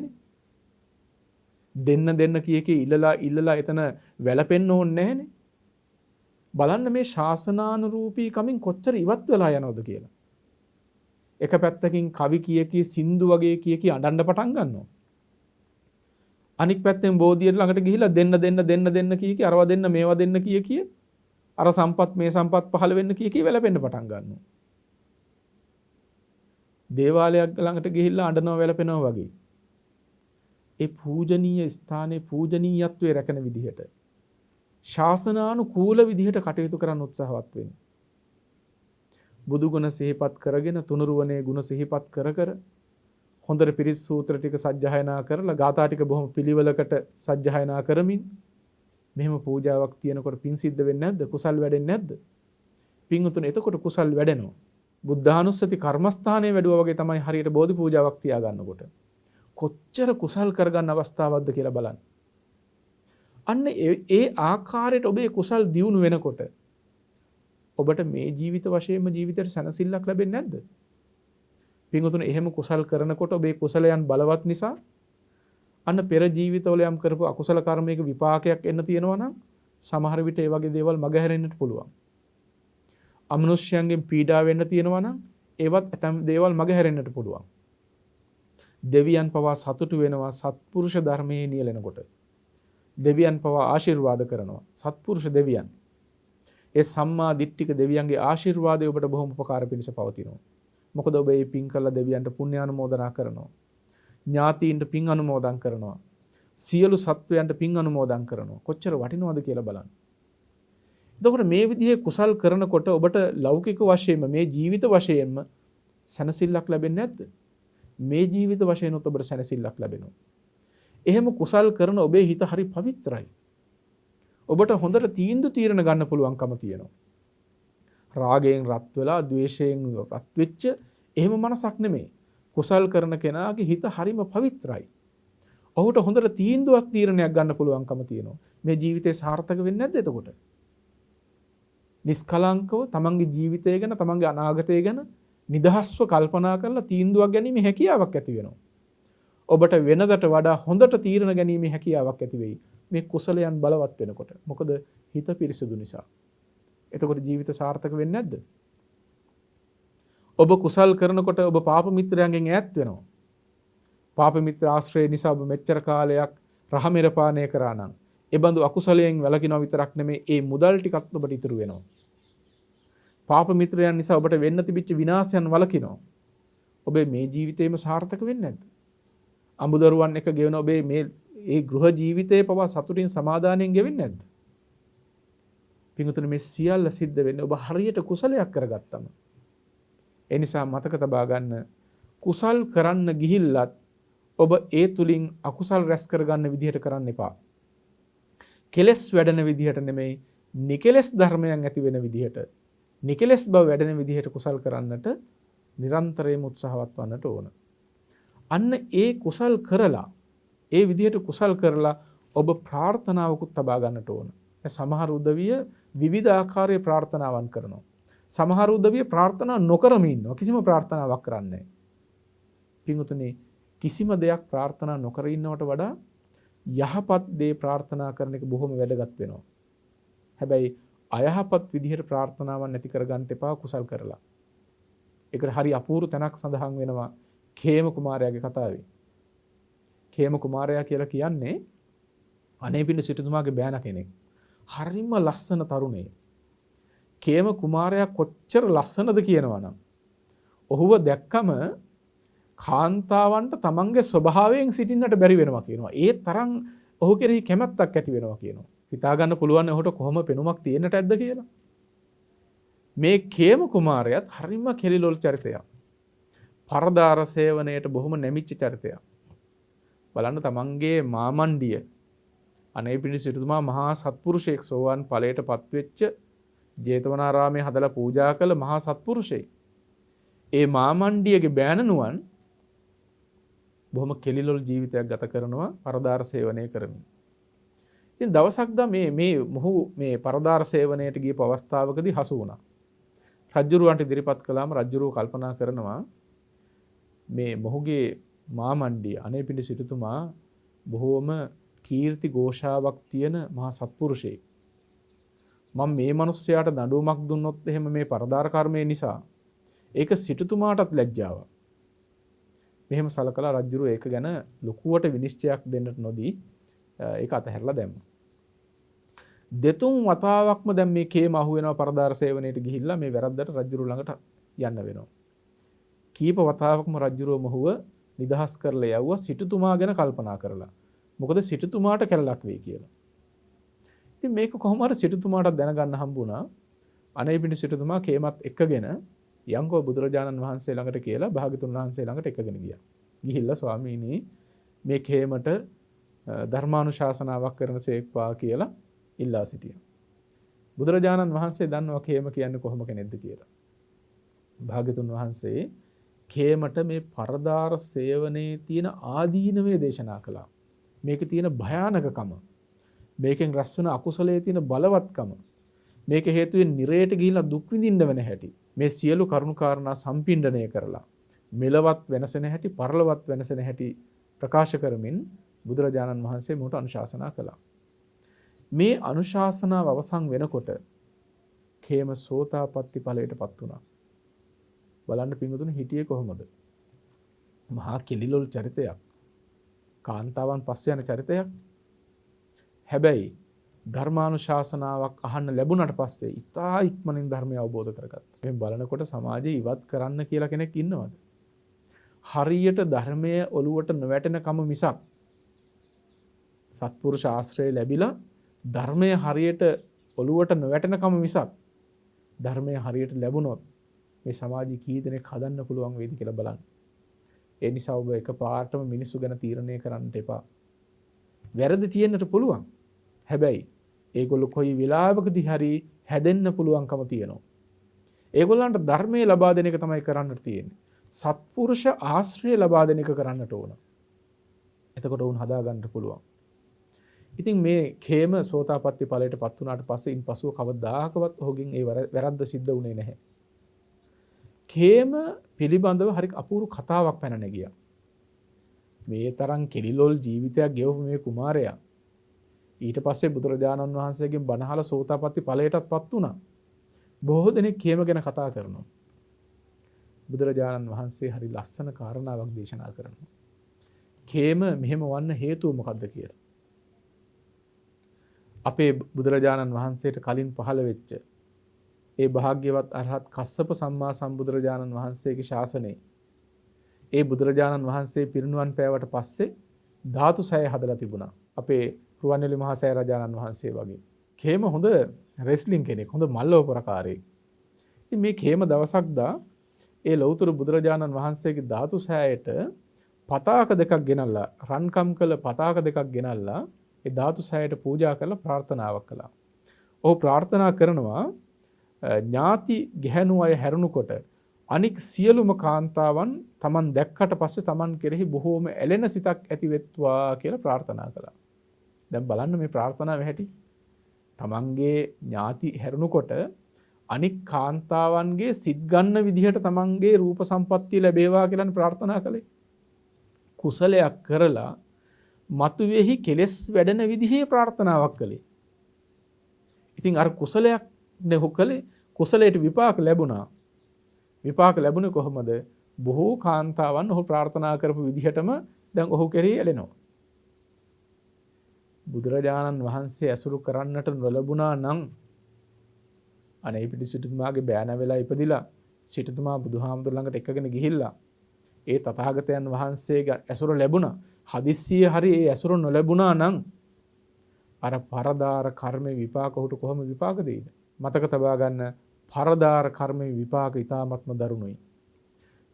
නැහනේ. දෙන්න කීකේ ඉල්ලලා එතන වැළපෙන්න ඕනේ නැහනේ. බලන්න මේ ශාසනානුරූපී කමින් කොච්චර ඉවත් වෙලා යනවද කියලා. එක පැත්තකින් කවි කී සින්දු වගේ කී අඬන්න පටන් ගන්නවා. අනික් පැත්තෙන් බෝධියට ළඟට ගිහිලා දෙන්න කී අරවා දෙන්න මේවා දෙන්න කී අර සම්පත් මේ සම්පත් පහළ වෙන්න කී වැළපෙන්න පටන් ගන්නවා. දේවාලයක් ළඟට ගිහිල්ලා අඬනවා වැළපෙනවා වගේ. ඒ පූජනීය ස්ථානයේ පූජනීයත්වයේ රැකෙන විදිහට ශාසනානුකූල විදිහට කටයුතු කරන්න උත්සාහවත් වෙන්න. බුදු ගුණ සිහිපත් කරගෙන තුනුරුවනේ ගුණ සිහිපත් කර කර හොඳට පිරිත් සූත්‍ර ටික සජ්ජායනා කරලා ගාථා ටික බොහොම පිළිවෙලකට සජ්ජායනා කරමින් මෙහෙම පූජාවක් තියෙනකොට පින් සිද්ධ වෙන්නේ නැද්ද? කුසල් වැඩෙන්නේ නැද්ද? පින්වතුනි, එතකොට කුසල් වැඩෙනවා. බුද්ධානුස්සති කර්මස්ථානයේ වැඩුවා වගේ තමයි හරියට බෝධි පූජාවක් තියා ගන්නකොට. කොච්චර කුසල් කරගන්න අවස්ථාවක්ද කියලා බලන්න. අන්න ඒ ආකාරයට ඔබේ කුසල් දියුණු වෙනකොට ඔබට මේ ජීවිත වශයෙන්ම ජීවිතයට සැනසෙල්ලක් ලැබෙන්නේ නැද්ද? පින්වතුනි, එහෙම කුසල් කරනකොට ඔබේ කුසලයන් බලවත් නිසා අන්න පෙර ජීවිතවල යම් කරපු අකුසල කර්මයක විපාකයක් එන්න තියෙනවා නම් සමහර විට ඒ වගේ දේවල් මගහැරෙන්නට පුළුවන්. අමනුෂ්‍යයන්ගෙන් පීඩා වෙන්න තියෙනවා නම් ඒවත් ඇතම් දේවල් මගහැරෙන්නට පුළුවන්. දෙවියන් පවා සතුටු වෙනවා සත්පුරුෂ ධර්මයේ නියැලෙනකොට. දෙවියන් පවා ආශිර්වාද කරනවා සත්පුරුෂ දෙවියන්. ඒ සම්මා දිට්ඨික දෙවියන්ගේ ආශිර්වාදය ඔබට බොහොම උපකාර පිණිස පවතිනවා. මොකද ඔබ මේ පින් කළ දෙවියන්ට පුණ්‍ය අනුමෝදනා කරනවා. ඥාතීන්ට පින් අනුමෝදන් කරනවා. සියලු සත්වයන්ට පින් අනුමෝදන් කරනවා. කොච්චර වටිනවද කියලා බලන්න. එතකොට මේ විදිහේ කුසල් කරනකොට ඔබට ලෞකික වශයෙන්ම මේ ජීවිත වශයෙන්ම සැනසෙල්ලක් ලැබෙන්නේ නැද්ද? මේ ජීවිත වශයෙන් ඔබට සැනසෙල්ලක් ලැබෙනවා. එහෙම කුසල් කරන ඔබේ හිත හරි පවිත්‍රායි. ඔබට හොඳට තීරණ ගන්න පුළුවන්කම තියෙනවා. රාගයෙන් රත් වෙලා, ද්වේෂයෙන් රත් වෙච්ච එහෙම මනසක් නෙමෙයි. කුසල් කරන කෙනාගේ හිත හරිම පවිත්‍රායි. ඔහුට හොඳට තීරණයක් ගන්න පුළුවන්කම තියෙනවා. මේ ජීවිතේ සාර්ථක වෙන්නේ නැද්ද එතකොට? නිස්කලංකව තමන්ගේ ජීවිතය ගැන, තමන්ගේ අනාගතය ගැන නිදහස්ව කල්පනා කරලා තීන්දුවක් ගැනීමේ හැකියාවක් ඇති වෙනවා. ඔබට වෙනදට වඩා හොඳට තීරණ ගැනීමේ හැකියාවක් ඇති වෙයි. මේ කුසලයන් බලවත් වෙනකොට. මොකද හිත පිරිසුදු නිසා. එතකොට ජීවිත සාර්ථක වෙන්නේ නැද්ද? ඔබ කුසල් කරනකොට ඔබ පාප මිත්‍රයන්ගෙන් ඈත් වෙනවා. පාප මිත්‍ර ආශ්‍රය නිසා ඔබ මෙච්චර කාලයක් රහමෙර පානය කරා නම්, ඒ බඳු අකුසලයෙන් වැළකිනව විතරක් නෙමෙයි, ඒ මුදල් ටිකත් ඔබට ඉතුරු වෙනවා. පාප මිත්‍රයන් නිසා ඔබට වෙන්න තිබිච්ච විනාශයන් වළකිනවා. ඔබේ මේ ජීවිතේම සාර්ථක වෙන්නේ නැද්ද? අමුදරුවන් එක ගෙවන ඔබේ මේ ගෘහ ජීවිතයේ පවා සතුටින් සමාදානයෙන් ගෙවෙන්නේ නැද්ද? පින්වතුනි, මේ සියල්ල සිද්ධ වෙන්නේ ඔබ හරියට කුසලයක් කරගත්තම. ඒ නිසා මතක තබා ගන්න, කුසල් කරන්න ගිහිල්ලත් ඔබ ඒ තුලින් අකුසල් රැස් කරගන්න විදිහට කරන්න එපා. කෙලස් වැඩෙන විදිහට නෙමෙයි, නිකලස් ධර්මයන් ඇති වෙන විදිහට, නිකලස් බව වැඩෙන විදිහට කුසල් කරන්නට නිරන්තරයෙන්ම උත්සාහවත් වන්නට ඕන. අන්න ඒ කුසල් කරලා, ඒ විදිහට කුසල් කරලා ඔබ ප්‍රාර්ථනාවකුත් තබා ගන්නට ඕන. සමහර උදවිය විවිධ ආකාරයේ ප්‍රාර්ථනාවන් කරනවා. සමහර උදවිය ප්‍රාර්ථනා නොකරම ඉන්නවා. කිසිම ප්‍රාර්ථනාවක් කරන්නේ නැහැ. පින්වතුනි, කිසිම දෙයක් ප්‍රාර්ථනා නොකර ඉන්නවට වඩා යහපත් දේ ප්‍රාර්ථනා කරන එක බොහොම වැදගත් වෙනවා. හැබැයි අයහපත් විදිහට ප්‍රාර්ථනාවක් නැති කරගන්න එපා කුසල් කරලා. ඒකට හරි අපූර්ව තැනක් සඳහන් වෙනවා khema කුමාරයාගේ කතාවේ. khema කුමාරයා කියලා කියන්නේ අනේපිඬු සිටුතුමාගේ බෑන කෙනෙක්. හරිම ලස්සන තරුණයෙක්. khema කුමාරයා කොච්චර ලස්සනද කියනවනම්, ඔහුව දැක්කම කාන්තාවන්ට තමන්ගේ ස්වභාවයෙන් සිටින්නට බැරි වෙනවා කියනවා. ඒ තරම් ඔහු කෙරෙහි කැමැත්තක් ඇති වෙනවා කියනවා. හිතා ගන්න පුළුවන් ඔහුට කොහොම පෙනුමක් තියෙන්නට ඇද්ද කියලා. මේ khema කුමාරයාත් හරිම කෙලිලොල් චරිතයක්. පරදාර සේවනයේට බොහොම නැමිච්ච චරිතයක්. බලන්න, තමන්ගේ මාමණ්ඩිය අනේපිඬු සිටුතුමා මහා සත්පුරුෂයෙක්, සෝවාන් ඵලයට පත්වෙච්ච, ජේතවනාරාමයේ හදලා පූජා කළ මහා සත්පුරුෂයෙක්. ඒ මාමණ්ඩියගේ බෑණනුවන් බොහොම කෙලිලොල් ජීවිතයක් ගත කරනවා පරදාර සේවනය කරමින්. ඉතින් දවසක් මොහු මේ පරදාර සේවනයට ගියපු අවස්ථාවකදී හසු වුණා. රජ්ජුරුවන්ට ඉදිරිපත් කළාම රජ්ජුරුව කල්පනා කරනවා, මේ මොහුගේ මාමණ්ඩිය අනේපිඬු සිටුතුමා බොහෝම කීර්ති ഘോഷාවක් තියෙන මහා සත්පුරුෂයෙක්. මම මේ මිනිස්යාට දඬුවමක් දුන්නොත් එහෙම මේ පරදාර කර්මය නිසා ඒක සිටුතුමාටත් ලැජ්ජාවක්. මෙහෙම සලකලා රජුරෝ ඒක ගැන ලොකුවට විනිශ්චයක් දෙන්නට නොදී ඒක අතහැරලා දැම්මා. දෙතුන් වතාවක්ම දැන් මේ khema අහු වෙනවා පරදාර සේවනයේට ගිහිල්ලා මේ වැරද්දට රජුරෝ ළඟට යන්න වෙනවා. කීප වතාවක්ම රජුරෝ මොහුව නිදහස් කරලා යවුවා සිටුතුමා ගැන කල්පනා කරලා. මොකද සිටුතුමාට කැලලක් වෙයි කියලා. ඉතින් මේක කොහොම හරි සිටුතුමාට දැනගන්න හම්බුණා. අනේපිඬු සිටුතුමා khemත් එක්කගෙන යංකෝ බුදුරජාණන් වහන්සේ ළඟට කියලා භාග්‍යතුන් වහන්සේ ළඟට එක්කගෙන ගියා. ගිහිල්ලා ස්වාමීනි, මේ khemට ධර්මානුශාසනාවක් කරනසේක්වා කියලා ඉල්ලා සිටියා. බුදුරජාණන් වහන්සේ දන්නවා khema කියන්නේ කොහොම කෙනෙක්ද කියලා. භාග්‍යතුන් වහන්සේ khemට මේ පරදාර සේවනයේ තියෙන ආදීනවේ දේශනා කළා. මේකේ තියෙන භයානකකම, මේකෙන් රැස් වෙන අකුසලයේ තියෙන බලවත්කම, මේක හේතුවෙන් නිරයට ගිහිලා දුක් විඳින්න වෙන හැටි, මේ සියලු කරුණු කාරණා සම්පින්ඩණය කරලා මෙලවත් වෙනසෙන හැටි, පරලොවත් වෙනසෙන හැටි ප්‍රකාශ කරමින් බුදුරජාණන් වහන්සේ මොහොත අනුශාසනා කළා. මේ අනුශාසනාව අවසන් වෙනකොට khema සෝතාපට්ටි ඵලයටපත් වුණා. බලන්න පින්වතුනි, හිටියේ කොහොමද? මහා කෙලිලොල් චරිතයක්, කාන්තාවන් පස්සේ යන චරිතයක්. හැබැයි ධර්මානුශාසනාවක් අහන්න ලැබුණට පස්සේ ඉතා ඉක්මනින් ධර්මය අවබෝධ කරගත්තා. මේ බලනකොට සමාජයේ ඉවත් කරන්න කියලා කෙනෙක් ඉන්නවද? හරියට ධර්මයේ ඔලුවට නොවැටෙන කම මිසක්, සත්පුරුෂ ආශ්‍රය ලැබිලා ධර්මයේ හරියට ඔලුවට නොවැටෙන කම මිසක්, ධර්මයේ හරියට ලැබුණොත් මේ සමාජය කී දෙනෙක් හදන්න පුළුවන් වේද කියලා බලන්න. ඒ නිසා ඔබ එකපාරටම මිනිස්සු ගැන තීරණය කරන්නට එපා. වැරදි තියෙන්නට පුළුවන්. හැබැයි ඒගොල්ලෝ කොයි වෙලාවකදී හරි හැදෙන්න පුළුවන්කම තියෙනවා. ඒගොල්ලන්ට ධර්මයේ ලබා දෙන එක තමයි කරන්නට තියෙන්නේ. සත්පුරුෂ ආශ්‍රය ලබා දෙන එක කරන්නට ඕන. එතකොට උන් හදා ගන්න පුළුවන්. ඉතින් මේ khema සෝතාපට්ටි ඵලයට පත් වුණාට පස්සේ ඉන්පසුව කවදාකවත් ඔහුගෙන් ඒ වැරද්ද සිද්ධ වුණේ නැහැ. khema පිළිබඳව හරි අපූර්ව කතාවක් පැන නැගියා. මේ තරම් කෙලිලොල් ජීවිතයක් ගෙවපු මේ කුමාරයා ඊට පස්සේ බුදුරජාණන් වහන්සේගෙන් බණ අහලා සෝතාපට්ටි ඵලයටත් පත් වුණා. බොහෝ දෙනෙක් khema ගැන කතා කරනවා. බුදුරජාණන් වහන්සේ හරි ලස්සන කාරණාවක් දේශනා කරනවා. khema මෙහෙම වන්න හේතුව මොකද්ද කියලා. අපේ බුදුරජාණන් වහන්සේට කලින් පහළ වෙච්ච ඒ භාග්‍යවත් අරහත් කස්සප සම්මා සම්බුදුරජාණන් වහන්සේගේ ශාසනයේ ඒ බුදුරජාණන් වහන්සේ පිරිනුවන් පෑවට පස්සේ ධාතු සය හදලා තිබුණා. අපේ රුවන්වැලි මහා සෑ රජාණන් වහන්සේ වගේ. khema හොඳ රෙස්ලින් කෙනෙක්, හොඳ මල්ලවපරකාරයෙක්. ඉතින් මේ khema දවසක් දා ඒ ලෞතර බුදුරජාණන් වහන්සේගේ ධාතු සෑයට පතාක දෙකක් ගෙනල්ලා, රන්කම් කළ පතාක දෙකක් ගෙනල්ලා ඒ ධාතු සෑයට පූජා කරලා ප්‍රාර්ථනාවක් කළා. ඔහු ප්‍රාර්ථනා කරනවා ඥාති ගැහැණු අය හැරුණුකොට අනික් සියලුම කාන්තාවන් Taman දැක්කට පස්සේ Taman කෙරෙහි බොහෝම ඇලෙන සිතක් ඇති වෙත්වා කියලා ප්‍රාර්ථනා කළා. දැන් බලන්න මේ ප්‍රාර්ථනාව හැටි. Tamanගේ ඥාති හැරුණුකොට අනික් කාන්තාවන්ගේ සිත් ගන්න විදිහට Tamanගේ රූප සම්පත්තිය ලැබේවා කියලා ප්‍රාර්ථනා කළේ. කුසලයක් කරලා මතුවේහි කෙලෙස් වැඩෙන විදිහේ ප්‍රාර්ථනාවක් කළේ. ඉතින් අර කුසලයක් නෙහු කළේ, කුසලයට විපාක ලැබුණා. විපාක ලැබුණේ කොහොමද? බොහෝ කාන්තාවන් ඔහු ප්‍රාර්ථනා කරපු විදිහටම දැන් ඔහු කෙරෙහි ඇලෙනවා. බුදුරජාණන් වහන්සේ ඇසුරු කරන්නට නොලැබුණා නම් අනේ පිටි සිටුතුමාගේ බෑන වෙලා ඉපදිලා සිටුතුමා බුදුහාමුදුර ළඟට එකගෙන ගිහිල්ලා ඒ තථාගතයන් වහන්සේගේ ඇසුර ලැබුණා. හදිස්සියේ හරි ඒ ඇසුර නොලැබුණා නම් අර පරදාර කර්මේ විපාක උට කොහොම විපාක දෙයිද? මතක තබා ගන්න, පරදාර කර්මේ විපාක ඊ타ත්ම දරුණුයි.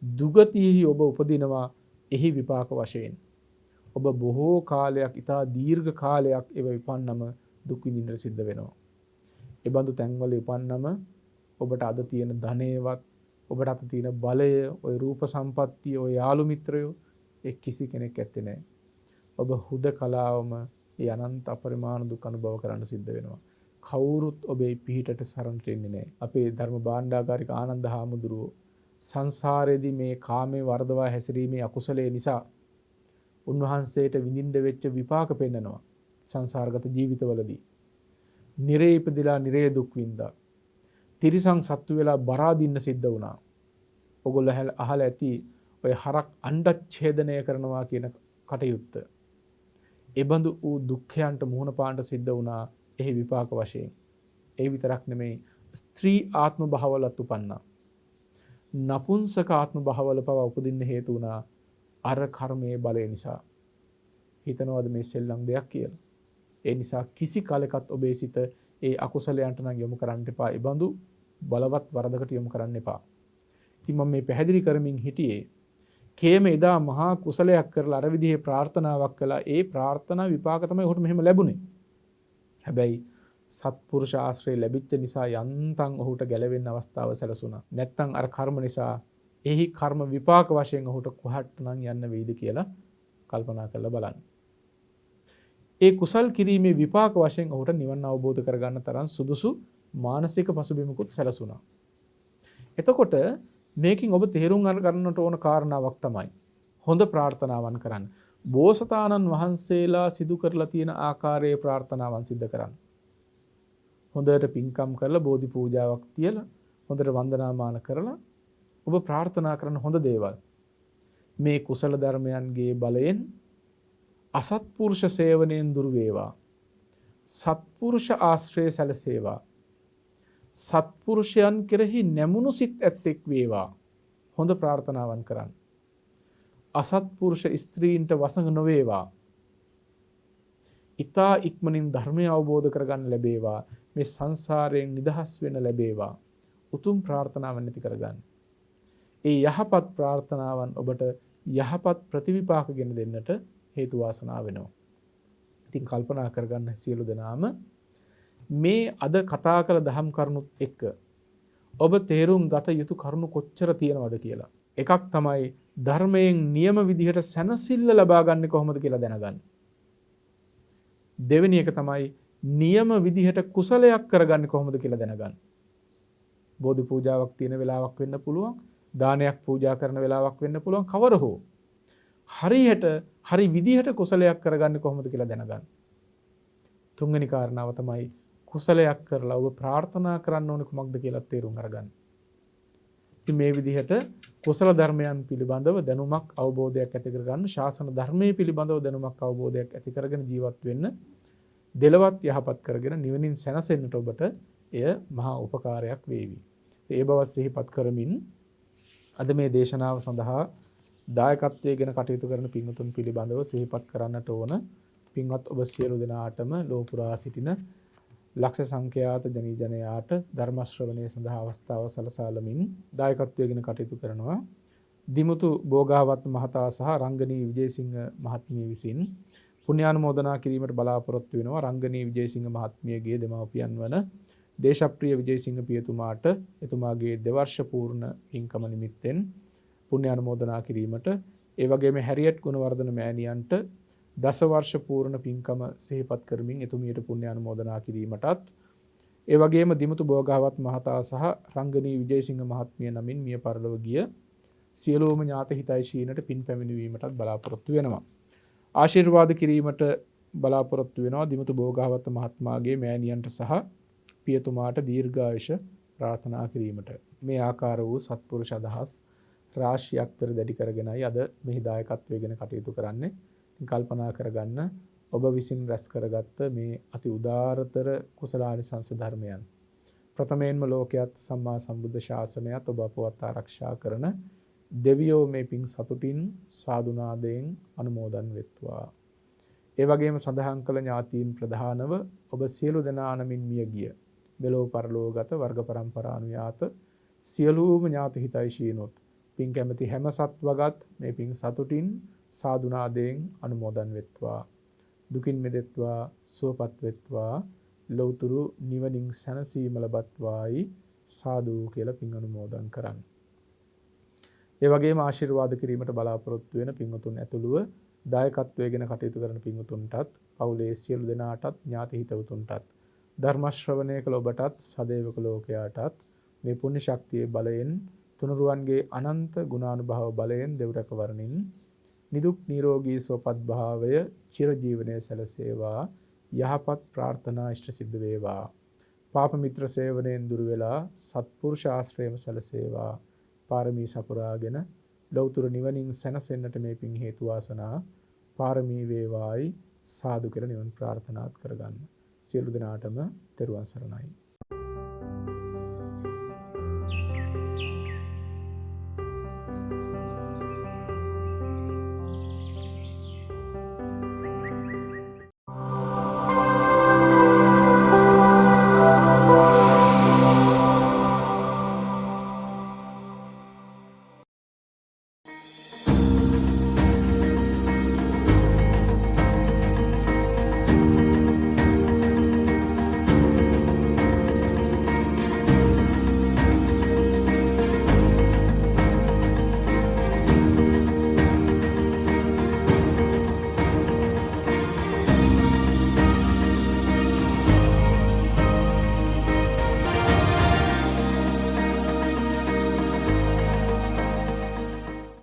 දුගතියෙහි ඔබ උපදිනවා එහි විපාක වශයෙන්. ඔබ බොහෝ කාලයක්, ඊතා දීර්ඝ කාලයක් ඒව විපන්නම දුක් විඳින්න සිද්ධ වෙනවා. ඒ බඳු තැන්වල විපන්නම ඔබට අද තියෙන ධනේවත්, ඔබට අද තියෙන බලය, ওই රූප සම්පත්තිය, ওই යාළු මිත්‍රයෝ ඒ කිසි කෙනෙක් ඇත්තේ නැහැ. ඔබ හුදකලාවම ඒ අනන්ත අපරිමාණ දුක් අනුභව කරන්න සිද්ධ වෙනවා. කවුරුත් ඔබේ පිහිටට සරණට එන්නේ නැහැ. අපේ ධර්ම භාණ්ඩාගාරික ආනන්ද හාමුදුරුවෝ සංසාරයේදී මේ කාමයේ වර්ධවා හැසිරීමේ අකුසලයේ නිසා උන්වහන්සේට විඳින්න වෙච්ච විපාක පෙන්නනවා. සංසාරගත ජීවිතවලදී නිරේ ඉපදිලා නිරේ දුක් විඳා, තිරිසන් සත්තු වෙලා බරාදින්න සිද්ධ වුණා. ඔගොල්ලෝ අහලා ඇති ඔය හරක් අණ්ඩච්ඡේදනය කරනවා කියන කටයුත්ත. ඒ බඳු වූ දුක්ඛයන්ට මුහුණ පාන්න සිද්ධ වුණා එහි විපාක වශයෙන්. ඒ විතරක් නෙමෙයි, ස්ත්‍රී ආත්ම භවවලත් උපන්නා. නපුංසක ආත්ම භවවල පව උපදින්න හේතු වුණා අර කර්මයේ බලය නිසා. හිතනවාද මේ සෙල්ලම් දෙයක් කියලා? ඒ නිසා කිසි කලකත් ඔබේ සිත ඒ අකුසලයන්ට නම් යොමු කරන්න එපා. ඒ බඳු බලවත් වරදකට යොමු කරන්න එපා. ඉතින් මම මේ පැහැදිලි කරමින් හිටියේ khema එදා මහා කුසලයක් කරලා අර විදිහේ ප්‍රාර්ථනාවක් කළා. ඒ ප්‍රාර්ථනා විපාක තමයි ඔහුට මෙහෙම ලැබුණේ. හැබැයි සත්පුරුෂ ආශ්‍රය ලැබිච්ච නිසා යන්තම් ඔහුට ගැලවෙන්න අවස්ථාව සැලසුණා. නැත්තම් අර කර්ම නිසා එහි කර්ම විපාක වශයෙන් ඔහුට කොහට නම් යන්න වෙයිද කියලා කල්පනා කරලා බලන්න. ඒ කුසල් කිරීමේ විපාක වශයෙන් ඔහුට නිවන් අවබෝධ කරගන්න තරම් සුදුසු මානසික පසුබිමකුත් සැලසුණා. එතකොට මේකින් ඔබ තේරුම් ගන්නට ඕන කාරණාවක් තමයි හොඳ ප්‍රාර්ථනාවන් කරන්න. බෝසතාණන් වහන්සේලා සිදු කරලා තියෙන ආකාරයේ ප්‍රාර්ථනාවන් සිද්ධ කරන්න. හොඳට පින්කම් කරලා බෝධි පූජාවක් තියලා හොඳට වන්දනාමාන කරලා ඔබ ප්‍රාර්ථනා කරන හොඳ දේවල්. මේ කුසල ධර්මයන්ගේ බලයෙන් අසත්පුරුෂ සේවනයෙන් දුර වේවා. සත්පුරුෂ ආශ්‍රය සැලසේවා. සත්පුරුෂයන් කෙරෙහි නැමුණු සිත් ඇත්තෙක් වේවා. හොඳ ප්‍රාර්ථනාවන් කරන්න. අසත්පුරුෂ ස්ත්‍රීන්ට වසඟ නොවේවා. ඊතා ඉක්මනින් ධර්මය අවබෝධ කරගන්න ලැබේවා. මේ සංසාරයෙන් නිදහස් වෙන්න ලැබේවා. උතුම් ප්‍රාර්ථනාවන් ඇති කරගන්න. ඒ යහපත් ප්‍රාර්ථනාවන් ඔබට යහපත් ප්‍රතිවිපාක ගෙන දෙන්නට හේතු වාසනා වෙනවා. ඉතින් කල්පනා කරගන්න සියලු දෙනාම මේ අද කතා කළ දහම් කරුණුත් එක්ක ඔබ තේරුම් ගත යුතු කරුණු කොච්චර තියෙනවද කියලා. එකක් තමයි ධර්මයෙන් නියම විදිහට සැනසෙල්ල ලබා ගන්න කොහොමද කියලා දැනගන්න. දෙවෙනි එක තමයි නියම විදිහට කුසලයක් කරගන්නේ කොහොමද කියලා දැනගන්න. බෝධි පූජාවක් තියෙන වෙලාවක් වෙන්න පුළුවන්, දානයක් පූජා කරන වෙලාවක් වෙන්න පුළුවන්, කවර හෝ හරියට හරි විදිහට කුසලයක් කරගන්නේ කොහොමද කියලා දැනගන්න. තුන්වෙනි කාරණාව තමයි කුසලයක් කරලා ඔබ ප්‍රාර්ථනා කරන්න ඕනේ කුමක්ද කියලා තේරුම් අරගන්න. ඉතින් මේ විදිහට කුසල ධර්මයන් පිළිබඳව දැනුමක් අවබෝධයක් ඇති කරගන්න, ශාසන ධර්මයේ පිළිබඳව දැනුමක් අවබෝධයක් ඇති කරගෙන ජීවත් වෙන්න, දෙලවත් යහපත් කරගෙන නිවනින් සැනසෙන්නට ඔබට එය මහා උපකාරයක් වේවි. ඒ බව සිහිපත් කරමින් අද මේ දේශනාව සඳහා දායකත්වයේ ගැන කටයුතු කරන පින්වතුන් පිළිබඳව සිහිපත් කරන්නට ඕන. පින්වත් ඔබ සියලු දෙනාටම ලෝපුරා සිටින ලක්ෂ සංඛ්‍යාත ජනී ජනයාට ධර්ම ශ්‍රවණය සඳහා අවස්ථාව සලසාලමින් දායකත්වයේ ගැන කටයුතු කරනවා. දිමුතු බෝගාවත් මහතා සහ රංගනී විජේසිංහ මහත්මිය විසින් පුණ්‍යානුමෝදනා කිරීමට බලාපොරොත්තු වෙනවා. රංගනී විජේසිංහ මහත්මියගේ දෙමව්පියන් වන දේශප්‍රිය විජේසිංහ පියතුමාට එතුමාගේ දෙවර්ෂ පූර්ණ පින්කම නිමිත්තෙන් පුණ්‍යානුමෝදනා කිරීමට, ඒ වගේම හැරියට් ගුණවර්ධන මෑණියන්ට දසවර්ෂ පූර්ණ පින්කම සිහිපත් කරමින් එතුමියට පුණ්‍යානුමෝදනා කිරීමටත්, ඒ වගේම දිමුතු බෝගාවත් මහතා සහ රංගනී විජේසිංහ මහත්මිය නමින් මිය පරලොව ගිය සියලුම ඥාති හිතයිශීනට පින් පැමිණවීමටත් බලාපොරොත්තු වෙනවා. ආශිර්වාද කිරීමට බලාපොරොත්තු වෙනවා දිමුතු බෝගාවත් මහත්මයාගේ මෑණියන්ට සහ පියතුමාට දීර්ඝායුෂ ප්‍රාර්ථනා කිරීමට. මේ ආකාර වූ සත්පුරුෂ අදහස් රාශියක් පෙරදැඩි කරගෙනයි අද මෙහි දායකත්වයේ ගැන කටයුතු කරන්නේ. ඉතින් කල්පනා කරගන්න ඔබ විසින් රැස් කරගත්ත මේ අති උදාරතර කුසලානිසංස ධර්මයන් ප්‍රථමයෙන්ම ලෝකයේත් සම්මා සම්බුද්ධ ශාසනයත් ඔබ අපවත් ආරක්ෂා කරන දෙවියෝ මේ පින් සතුටින් සාදුනාදයෙන් අනුමෝදන් වෙත්වා. ඒ වගේම සඳහන් කළ ඥාතීන් ප්‍රධානව ඔබ සියලු දෙනා නමින් මිය ගිය මෙලොව පරලෝකගත වර්ග පරම්පරානුයාත සියලුම ඥාති හිතයිශීනොත් පින් කැමැති හැම සත්වගත් මේ පින් සතුටින් සාදුනාදයෙන් අනුමෝදන් වෙත්වා. දුකින් මිදෙත්වා, සුවපත් වෙත්වා, ලෞතුරු නිවනින් සැනසීම ලබත්වායි සාදු කියලා පින් අනුමෝදන් කරන්න. ඒ වගේම ආශිර්වාද කිරීමට බලාපොරොත්තු වෙන පින්වතුන් ඇතුළුව දායකත්වයේ ගැන කටයුතු කරන පින්වතුන්ටත්, පවුලේ සියලු දෙනාටත්, ඥාති හිතවතුන්ටත්, ධර්ම ශ්‍රවණය කළ ඔබටත්, සදේවක ලෝකයාටත් මේ පුණ්‍ය ශක්තියේ බලයෙන්, තුනුරුවන්ගේ අනන්ත ගුණානුභාව බලයෙන් දෙව්රක වරණින් නිදුක් නිරෝගී සුවපත් භාවය චිරජීවනයේ සැලසේවා. යහපත් ප්‍රාර්ථනා ඉෂ්ට සිද්ධ වේවා. පාප මිත්‍ර සේවනයෙන් දුර වෙලා සත්පුරුෂ ආශ්‍රයම සැලසේවා. පාරමී සපුරාගෙන ලෞතුරු නිවනින් සැනසෙන්නට මේ පින් හේතු වාසනා පාරමී වේවායි සාදු කියලා නිවන් ප්‍රාර්ථනාත් කරගන්න. සියලු දෙනාටම තෙරුවන් සරණයි.